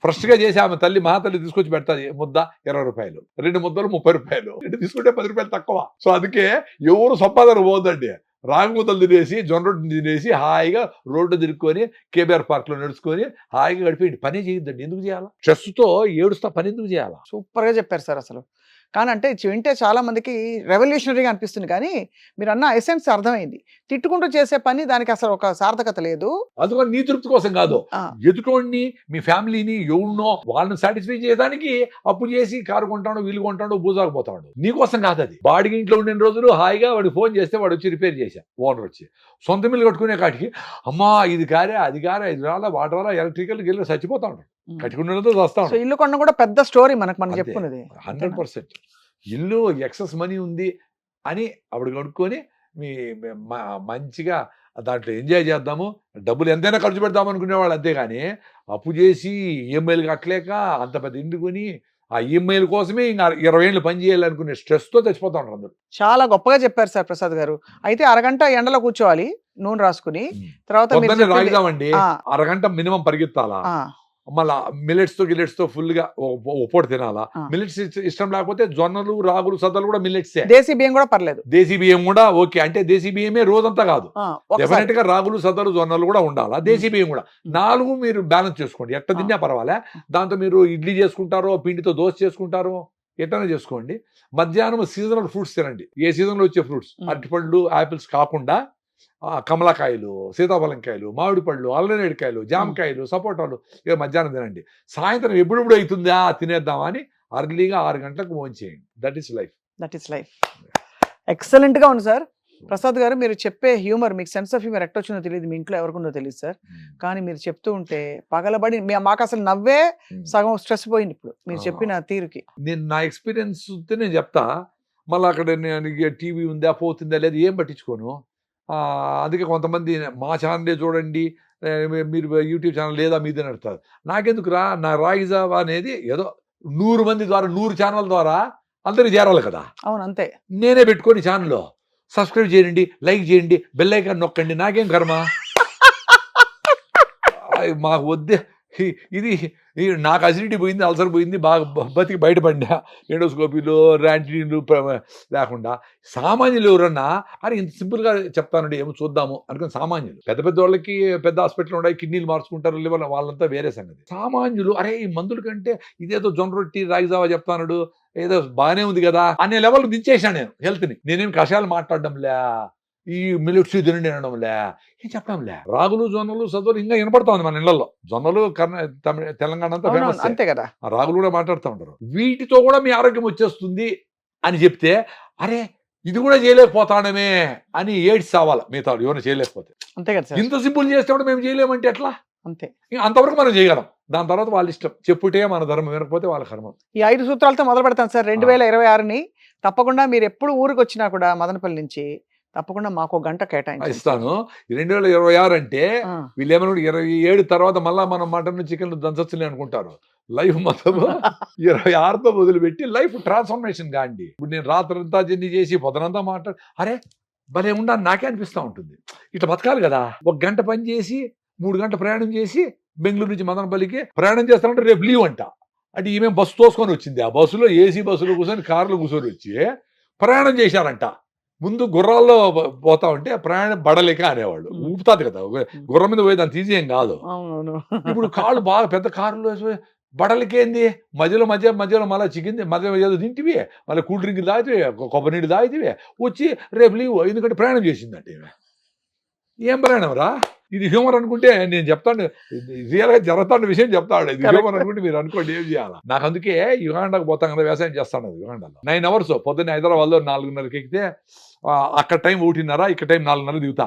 S3: ఫ్రెష్ గా చేసి ఆమె తల్లి మహాతల్లి తీసుకొచ్చి పెడతాది. ముద్ద 20 రూపాయలు, 2 ముద్దలు 30 రూపాయలు, 2 తీసుకుంటే 10 రూపాయలు తక్కువ. సో అందుకే ఎవరు సంపాదన పోదండి. రాగి ముద్దలు తినేసి, జొన్న రొట్టె తినేసి హాయిగా రోడ్డు తిరుక్కొని కేబీఆర్ పార్క్ లో నడుచుకొని హాయిగా గడిపేయండి. పని చేయొద్దండి. ఎందుకు చేయాలా? స్ట్రెస్ తో ఏడుస్తా పని ఎందుకు చేయాలా?
S2: సూపర్ గా చెప్పారు సార్. అసలు కానీ అంటే వింటే చాలా మందికి రెవల్యూషనరీగా అనిపిస్తుంది, కానీ మీరు అన్న ఎసెన్స్ అర్థమైంది. తిట్టుకుంటూ చేసే పని దానికి అసలు ఒక సార్థకత లేదు.
S3: అందుకని నీ తృప్తి కోసం కాదు, ఎదుటోడిని, మీ ఫ్యామిలీని, ఎవరినో వాళ్ళని సాటిస్ఫై చేయడానికి అప్పు చేసి కారు కొంటాడు, వీలు కొంటాడు, బూజాకపోతాడు. నీకోసం కాదు అది. బాడికి ఇంట్లో ఉండిన రోజులు హాయిగా వాడికి ఫోన్ చేస్తే వాడు వచ్చి రిపేర్ చేశా, ఓనర్ వచ్చి. సొంత మిల్లు కట్టుకునే కాటికి అమ్మా ఇది కారే, అది కారే, ఇది రాలా, వాటర్ రాలా, ఎలక్ట్రికల్ గిల్లు చచ్చిపోతా ఉంటాడు. కట్టుకున్నదో వస్తాడు.
S2: ఇల్లు కొన్న కూడా పెద్ద స్టోరీ మనం చెప్పుకున్నది.
S3: 100%. ఇల్లు ఎక్సెస్ మనీ ఉంది అని అప్పుడు కనుక్కొని మంచిగా దాంట్లో ఎంజాయ్ చేద్దాము, డబ్బులు ఎంతైనా ఖర్చు పెడదాం అనుకునేవాళ్ళు. అంతేగాని అప్పు చేసి ఈఎంఐలు కట్టలేక అంత పెద్ద ఇంటి కొని ఆ ఈఎంఐల కోసమే ఇంకా 20 ఏళ్ళు పని చేయాలనుకునే స్ట్రెస్తో చచ్చిపోతా ఉంటారు అందరూ.
S2: చాలా గొప్పగా చెప్పారు సార్ ప్రసాద్ గారు. అయితే అరగంట ఎండలో కూర్చోవాలి, నూనె రాసుకుని, తర్వాత
S3: రాగిదామండి, అరగంట మినిమం పరిగెత్తాలా. మళ్ళా మిల్లెట్స్ తో ఫుల్ గా ఒప్పటి తినాలా. మిల్లెట్స్ ఇష్టం లేకపోతే జొన్నలు, రాగులు, సద్దలు కూడా మిల్లెట్సే.
S2: దేశీ బియ్యం కూడా పర్లేదు.
S3: దేశీ బియ్యం కూడా ఓకే. అంటే దేశీ బియ్యమే రోజంతా కాదు, డెఫినెట్ గా రాగులు, సద్దలు, జొన్నలు కూడా ఉండాలా. దేశీ బియ్యం కూడా 4 మీరు బ్యాలెన్స్ చేసుకోండి. ఎట్ట తిన్నా పర్వాలే. దాంతో మీరు ఇడ్లీ చేసుకుంటారో, పిండితో దోశ చేసుకుంటారో, ఎట్లనే చేసుకోండి. మధ్యాహ్నం సీజనల్ ఫ్రూట్స్ తినండి. ఏ సీజన్లో వచ్చే ఫ్రూట్స్, అరటిపళ్ళు, ఆపిల్స్ కాకుండా కమలకాయలు, సీతాఫలంకాయలు, మామిడి పళ్ళు, అల్లనేడికాయలు, జామకాయలు, సపోటాలు ఇక మధ్యాహ్నం తినండి. సాయంత్రం ఎప్పుడెప్పుడు అవుతుందా తినేద్దామా అని అర్లీగా 6 గంటలకు భోంచేయండి. That is life.
S2: ఎక్సలెంట్ గా ఉంది సార్. ప్రసాద్ గారు, మీరు చెప్పే హ్యూమర్, మీకు సెన్స్ ఆఫ్ హ్యూమర్ ఎట్టొచ్చిందో తెలియదు, మీ ఇంట్లో ఎవరికుందో తెలియదు సార్, కానీ మీరు చెప్తూ ఉంటే పగలబడి మాకు అసలు నవ్వే సగం స్ట్రెస్ పోయింది ఇప్పుడు మీరు చెప్పిన తీరుకి.
S3: నేను నా ఎక్స్పీరియన్స్ నేను చెప్తా. మళ్ళీ అక్కడ టీవీ ఉందా, పోతుందా లేదా ఏం పట్టించుకోను. అందుకే కొంతమంది మా ఛానలే చూడండి, మీరు యూట్యూబ్ ఛానల్ లేదా మీదే నడుస్తారు. నాకెందుకు రా, నా రాయిజావా అనేది ఏదో 100 మంది ద్వారా, 100 ఛానల్ ద్వారా అందరికి చేరాలి కదా.
S2: అవును, అంతే.
S3: నేనే పెట్టుకొని ఛానల్లో సబ్స్క్రైబ్ చేయండి, లైక్ చేయండి, బెల్ ఐకాన్ నొక్కండి. నాకేం కర్మ, మాకు వద్దే. ఇది నాకు అసిడిటీ పోయింది, అల్సర్ పోయింది, బాగా బతికి బయటపడినా. ఎండోస్కోపీలో ర్యాంటీన్లు లేకుండా సామాన్యులు ఎవరన్నా అరే ఇంత సింపుల్గా చెప్తానండి ఏమో చూద్దాము అనుకుని సామాన్యులు. పెద్ద పెద్ద వాళ్ళకి పెద్ద హాస్పిటల్ ఉన్నాయి, కిడ్నీలు మార్చుకుంటారు, లివర్, వాళ్ళంతా వేరే సంగతి. సామాన్యులు అరే ఈ మందుల కంటే ఇదేదో జొన్న రొట్టి, రాగిజావా చెప్తాడు, ఏదో బాగానే ఉంది కదా అనే లెవెల్ దించేసాను నేను హెల్త్ని. నేనేం కషాయాలు మాట్లాడడంలే, ఈ మిల్లెట్స్ తినండి అనడంలే, ఏం చెప్పడంలే. రాగులు, జొన్నలు, సద్దలు ఇంకా వినపడతా ఉంది మన ఇళ్లలో. జొన్నలు తెలంగాణ అంతా ఫేమస్, అంతే కదా. రాగులు కూడా మాట్లాడుతూ ఉంటారు. వీటితో కూడా మీ ఆరోగ్యం వచ్చేస్తుంది అని చెప్తే అరే ఇది కూడా చేయలేకపోతాడమే అని ఏడ్చి సావాలి మిగతా ఎవరైనా చేయలేకపోతే.
S2: అంతే కదా సార్,
S3: ఇంత సింపుల్ చేస్తే కూడా మేము చేయలేమంటే ఎట్లా?
S2: అంతే.
S3: ఇంక అంతవరకు మనం చేయగలం, దాని తర్వాత వాళ్ళ ఇష్టం. చెప్పుటే మన ధర్మం, వినకపోతే వాళ్ళ కర్మం.
S2: ఈ 5 సూత్రాలతో మొదలు పెడతాను సార్ 2026ని. తప్పకుండా మీరు ఎప్పుడు ఊరికి వచ్చినా కూడా మదనపల్లి నుంచి తప్పకుండా మాకు 1 గంట కేటాయించండి.
S3: ఇస్తాను. 2026 అంటే
S2: ఆ.
S3: వీళ్ళు ఏమన్నా 27 తర్వాత మళ్ళా మనం మటన్ చికెన్ దంచొచ్చులే అనుకుంటారు. లైఫ్ మొత్తం 26తో మొదలుపెట్టి లైఫ్ ట్రాన్స్ఫర్మేషన్ కాండి. ఇప్పుడు నేను రాత్రంతా జర్నీ చేసి పొద్దునంతా మాట్లాడు అరే భలే ఉండాలి నాకే అనిపిస్తూ ఉంటుంది. ఇట్లా బతకాలి కదా. 1 గంట పని చేసి 3 గంటల ప్రయాణం చేసి బెంగళూరు నుంచి మదనపల్లికి ప్రయాణం చేస్తానంటే రేపు లీవ్ అంట. అంటే ఈమె బస్సు తోసుకొని వచ్చింది. ఆ బస్సులో ఏసీ బస్సులో కూర్చొని కార్లో కూర్చొని వచ్చి ప్రయాణం చేశారంట. ముందు గుర్రాల్లో పోతా ఉంటే ప్రయాణం బడలేక అనేవాళ్ళు. ఊపుతాది కదా గుర్రం మీద పోయేది, అంత ఈజీ ఏం కాదు.
S2: అవునవును.
S3: ఇప్పుడు కాళ్ళు బాగా పెద్ద కారులో బడలికేంది, మధ్యలో మళ్ళీ చికెన్ మధ్య ఏదో తింటివి, మళ్ళీ కూల్ డ్రింక్ తాగితే కొబ్బరి నీళ్ళు తాగితే వచ్చి రేపు లీవ్, ఎందుకంటే ప్రయాణం చేసిందంటే. ఏం ప్రయాణం రా ఇది? హ్యూమర్ అనుకుంటే నేను చెప్తాను, రియల్గా జరుగుతున్న విషయం చెప్తాడు. ఇది హ్యూమర్ అనుకుంటే మీరు అనుకోండి ఏం చేయాలా. నాకు అందుకే యుగాండాకు పోతాం కదా, వ్యవసాయం చేస్తాను. యుగాండాలో 9 hours పొద్దున్న హైదరాబాద్లో 4:30కి ఎక్కితే అక్కడ టైం 1:30, ఇక్కడ టైం 4:30 దిగుతా.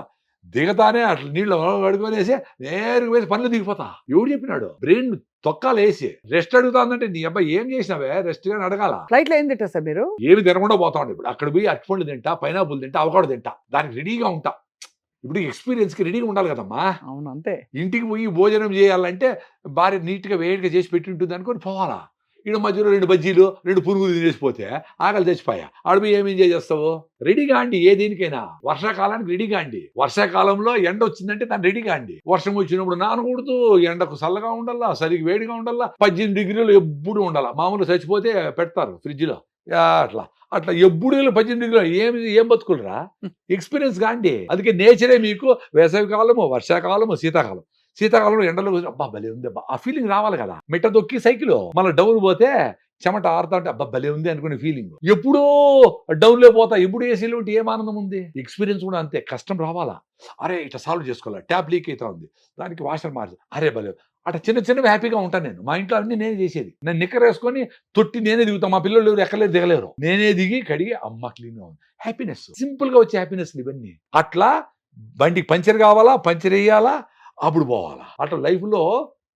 S3: దిగతానే అట్లా నీళ్ళు అడుగునేసి నేరుగా వేసి పనులు దిగిపోతా. ఎవడు చెప్పినాడు? బ్రెయిన్ తొక్కాలు వేసి రెస్ట్ అడుగుతాందంటే నీ అబ్బాయి ఏం చేసినావే రెస్ట్ గాని అడగాల.
S2: ఫ్లైట్లో ఏం తింటారు సార్ మీరు?
S3: ఏమి తినకుండా పోతా ఉండే. ఇప్పుడు అక్కడ పోయి అరటిపండ్లు తింటా, పైనాపుల్ తింటా, అవకాడో తింటా, దానికి రెడీగా ఉంటా. ఇప్పుడు ఎక్స్పీరియన్స్ కి రెడీగా ఉండాలి కదమ్మా.
S2: అవును, అంతే.
S3: ఇంటికి పోయి భోజనం చేయాలంటే భార్య నీట్గా వేడిగా చేసి పెట్టి ఉంటుంది అనుకొని పోవాలా. ఈడ మధ్యలో 2 బజ్జీలు 2 పురుగులు తినేసిపోతే ఆకలి తెచ్చిపోయా. ఆడపోయి ఏం ఎంజాయ్ చేస్తావు? రెడీగా అండి ఏ దేనికైనా. వర్షాకాలానికి రెడీగా అండి. వర్షాకాలంలో ఎండ వచ్చిందంటే దాన్ని రెడీగా అండి. వర్షం వచ్చినప్పుడు నానకూడదు, ఎండకు చల్లగా ఉండాలా, సరిగ్గా వేడిగా ఉండాలా, 18 degrees ఎప్పుడు ఉండాలా. మామూలు చచ్చిపోతే పెడతారు ఫ్రిడ్జ్ లో. అట్లా ఎప్పుడు 18 degrees ఏం బతుకులరా? ఎక్స్పీరియన్స్ కాండి. అందుకే నేచరే మీకు వేసవి కాలము, వర్షాకాలము, శీతాకాలం. శీతాకాలంలో ఎండలో అబ్బా భలే ఉంది అబ్బా ఆ ఫీలింగ్ రావాలి కదా. మెట్ట దొక్కి సైకిల్ మళ్ళీ డౌన్ పోతే చెమట ఆరుతా ఉంటే అబ్బా భలే ఉంది అనుకునే ఫీలింగ్. ఎప్పుడో డౌన్లో పోతా, ఎప్పుడు ఏసీలో ఉంటే ఏం ఆనందం ఉంది. ఎక్స్పీరియన్స్ కూడా అంతే, కష్టం రావాలా. అరే ఇట్లా సాల్వ్ చేసుకోవాలి, ట్యాప్ లీక్ అవుతా ఉంది, దానికి వాషర్ మార్చి అరే భలే అట్లా చిన్నవి హ్యాపీగా ఉంటాను నేను. మా ఇంట్లో అన్ని నేనే చేసేది. నేను నిక్కర్ వేసుకొని తొట్టి నేనే దిగుతాను. మా పిల్లలు ఎక్కలేరు, దిగలేరు. నేనే దిగి కడిగి అమ్మ క్లీన్గా ఉంది. హ్యాపీనెస్, సింపుల్గా వచ్చే హ్యాపీనెస్ ఇవన్నీ. అట్లా బండికి పంచర్ కావాలా, పంచర్ వేయాలా, అప్పుడు పోవాలా. అట్లా లైఫ్లో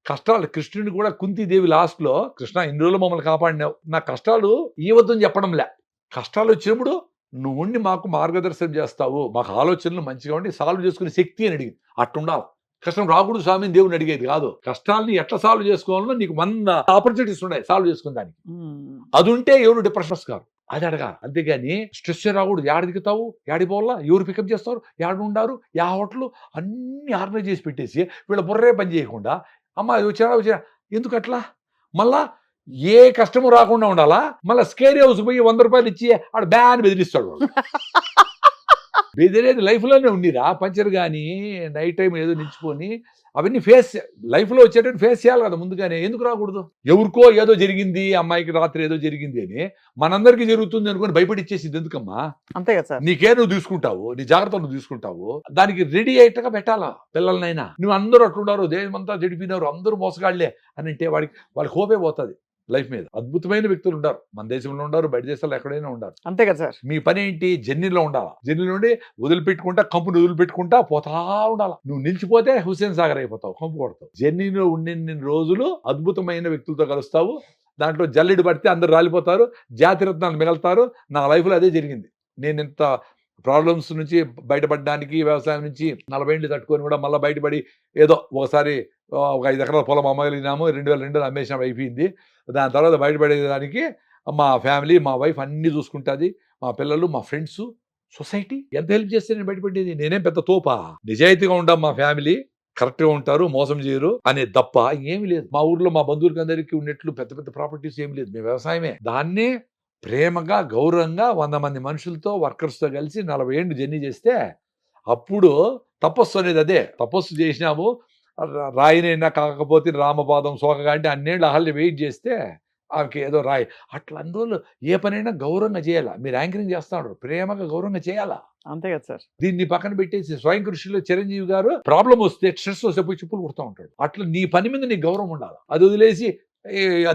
S3: కష్టాలు. కృష్ణుని కూడా కుంతీదేవి లాస్ట్లో కృష్ణ ఇన్ని రోజులు మమ్మల్ని కాపాడినావు, నా కష్టాలు ఈ వద్దని చెప్పడంలే. కష్టాలు వచ్చినప్పుడు నువ్వు ఉండి మాకు మార్గదర్శనం చేస్తావు, మాకు ఆలోచనలు మంచిగా ఉండి సాల్వ్ చేసుకునే శక్తి అని అడిగింది. అట్టుండాలి. కష్టం రాకూడదు స్వామిని దేవుని అడిగేది కాదు. కష్టాలని ఎట్లా సాల్వ్ చేసుకోవాలో నీకు 100 ఆపర్చునిటీస్ ఉన్నాయి సాల్వ్ చేసుకునే దానికి. అది ఉంటే ఎవరు డిప్రెషన్స్ కాదు, అది అడగాలి. అంతేగాని స్ట్రెస్ రాకూడదు. ఏడ దిగుతావు, ఏడిపోవాలా, ఎవరు పికప్ చేస్తారు, ఏడు ఉండారు, యా హోటల్ అన్ని ఆర్గనైజ్ చేసి పెట్టేసి వీళ్ళ బుర్రే పని చేయకుండా అమ్మ అది వచ్చినా ఎందుకు అట్లా. మళ్ళా ఏ కష్టము రాకుండా ఉండాలా. మళ్ళీ స్కేరీ హౌస్ పోయి 100 రూపాయలు ఇచ్చి ఆడ బ్యాన్ బెదిరిస్తాడు. బెదిరేది లైఫ్లోనే ఉండిరా. పంచర్ కానీ నైట్ టైం ఏదో నిలిచిపోని అవన్నీ లైఫ్లో వచ్చేటట్టు ఫేస్ చేయాలి కదా ముందుగానే. ఎందుకు రాకూడదు? ఎవరికో ఏదో జరిగింది, అమ్మాయికి రాత్రి ఏదో జరిగింది అని మనందరికీ జరుగుతుంది అనుకుని భయపడిచ్చేసింది ఎందుకమ్మా?
S2: అంతే కదా సార్.
S3: నీకే నువ్వు తీసుకుంటావు, నీ జాగ్రత్తలు నువ్వు తీసుకుంటావు, దానికి రెడీ అయ్యేట్టుగా పెట్టాలా పిల్లలనైనా. నువ్వు అందరూ అట్లున్నారు, దేశమంతా చెడిపినారు, అందరూ మోసగాళ్లే అని అంటే వాళ్ళకి హోపే పోతుంది లైఫ్ మీద. అద్భుతమైన వ్యక్తులు ఉంటారు, మన దేశంలో ఉంటారు, బయట దేశాల్లో ఎక్కడైనా ఉంటారు.
S2: అంతే కదా సార్.
S3: మీ పని ఏంటి? జర్నీలో ఉండాలా. జర్నీ నుండి వదిలిపెట్టుకుంటా, కంపుని వదిలిపెట్టుకుంటా పోతా ఉండాలా. నువ్వు నిలిచిపోతే హుస్సేన్ సాగర్ అయిపోతావు, కంపు కొడతావు. జర్నీలో ఉండిన రోజులు అద్భుతమైన వ్యక్తులతో కలుస్తావు. దాంట్లో జల్లెడు పడితే అందరు రాలిపోతారు, జాతిరత్నాలు మిగలుతారు. నా లైఫ్లో అదే జరిగింది. నేను ఇంత ప్రాబ్లమ్స్ నుంచి బయటపడడానికి వ్యవసాయం నుంచి 40 ఏళ్ళు తట్టుకొని కూడా మళ్ళీ బయటపడి ఏదో ఒకసారి ఒక 5 ఎకరాల పొలం అమ్మగలిగినాము. 2002 అమ్మేసినాం, అయిపోయింది. దాని తర్వాత బయటపడేదానికి మా ఫ్యామిలీ, మా వైఫ్ అన్నీ చూసుకుంటుంది, మా పిల్లలు, మా ఫ్రెండ్స్, సొసైటీ ఎంత హెల్ప్ చేస్తే నేను బయటపడేది. నేనేం పెద్ద తోపా? నిజాయితీగా ఉంటాం, మా ఫ్యామిలీ కరెక్ట్గా ఉంటారు, మోసం చేయరు అనే తప్ప ఏమీ లేదు. మా ఊర్లో మా బంధువులకి అందరికీ ఉన్నట్లు పెద్ద పెద్ద ప్రాపర్టీస్ ఏమి లేదు. మేము వ్యవసాయమే. దాన్నే ప్రేమగా గౌరవంగా 100 మంది మనుషులతో వర్కర్స్తో కలిసి 40 ఏళ్ళు జర్నీ చేస్తే అప్పుడు తపస్సు అనేది అదే. తపస్సు చేసినాము, రాయినైనా కాకపోతే రామపాదం సోకగా అంటే అన్నేళ్ళు అహల్య వెయిట్ చేస్తే ఆమెకి ఏదో రాయి. అట్లా అన్ని రోజులు ఏ పనైనా గౌరవంగా చేయాలా. మీరు యాంకరింగ్ చేస్తాడు, ప్రేమగా గౌరవంగా చేయాలా.
S2: అంతే కదా సార్.
S3: దీన్ని పక్కన పెట్టేసి స్వయం కృషిలో చిరంజీవి గారు ప్రాబ్లం వస్తే స్ట్రెస్ వస్తే పోయి చెప్పులు కుడుతూ ఉంటాడు. అట్లా నీ పని మీద నీకు గౌరవం ఉండాలి. అది వదిలేసి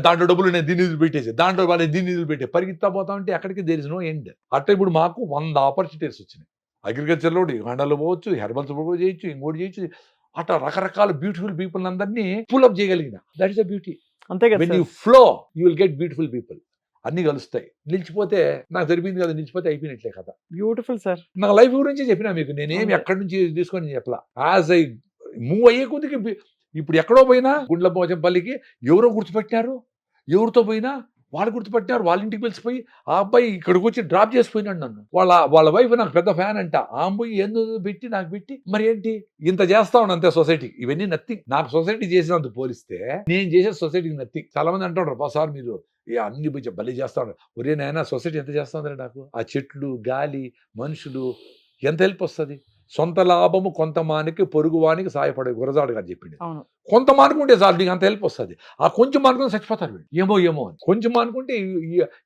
S3: దాంట్లో డబ్బులు నేను దీన్ని పెట్టేసి దాంట్లో వాళ్ళు దీన్ని పెట్టే పరిగెత్తా పోతా ఉంటే అక్కడికి దేర్ ఇస్ నో ఎండ్. అట్లా ఇప్పుడు మాకు 100 ఆపర్చునిటీస్ వచ్చినాయి. అగ్రికల్చర్లో హండాలో పోవచ్చు, హెర్బల్స్ చేయొచ్చు, ఇంకోటి చేయొచ్చు. అట్లా రకరకాల బ్యూటిఫుల్ పీపుల్ అందరినీ పుల్అప్ చేయగలిగిన. That is the beauty.
S2: అంతే కదా
S3: when
S2: sir.
S3: You flow you will get beautiful people. అన్ని కలుస్తాయి. నిలిచిపోతే నాకు జరిపింది కదా, నిలిచిపోతే అయిపోయినట్లే కదా.
S2: Beautiful sir.
S3: నా లైఫ్ గురించి చెప్పినా మీకు, నేనేమి
S2: అవును.
S3: ఎక్కడి నుంచి తీసుకొని చెప్పలా. యాజ్ ఐ మూవ్ అయ్యే కొద్దికి ఇప్పుడు ఎక్కడో పోయినా గుండ్లపోచంపల్లికి ఎవరో గుర్తుపెట్టారు, ఎవరితో పోయినా వాళ్ళు గుర్తుపెట్టారు. వాళ్ళ ఇంటికి పిలిచిపోయి ఆ అబ్బాయి ఇక్కడికి వచ్చి డ్రాప్ చేసిపోయినాడు నన్ను. వాళ్ళ వైఫ్ నాకు పెద్ద ఫ్యాన్ అంట. ఆ అమ్మాయి ఎందుకు పెట్టి నాకు పెట్టి మరి ఏంటి ఇంత చేస్తా ఉన్నాను అంతే సొసైటీకి. ఇవన్నీ నథింగ్. నాకు సొసైటీ చేసినందుకు పోలిస్తే నేను చేసే సొసైటీకి నథింగ్. చాలా మంది అంటుంటారు సార్ మీరు అన్ని బలి చేస్తా ఉన్నారు. ఒరే నాయన సొసైటీ ఎంత చేస్తా ఉందంటే నాకు ఆ చెట్లు, గాలి, మనుషులు ఎంత హెల్ప్ వస్తుంది. సొంత లాభము కొంత మానికి పొరుగువానికి సాయపడే గురజాడు గారు చెప్పింది.
S2: అవును.
S3: కొంత మానుకుంటే చాలు నీకు అంత హెల్ప్ వస్తుంది. ఆ కొంచెం మానుకుంటే చచ్చిపోతారు వీళ్ళు. ఏమో అని కొంచెం మానుకుంటే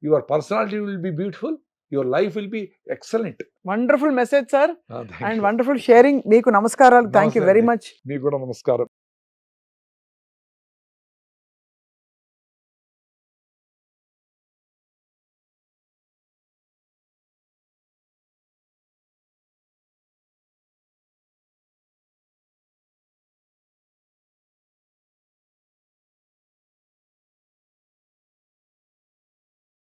S3: your personality will be beautiful, your life will be excellent.
S2: Wonderful message sir and wonderful sharing. మీకు నమస్కారాలు. Thank you very much.
S3: మీకు కూడా నమస్కారం.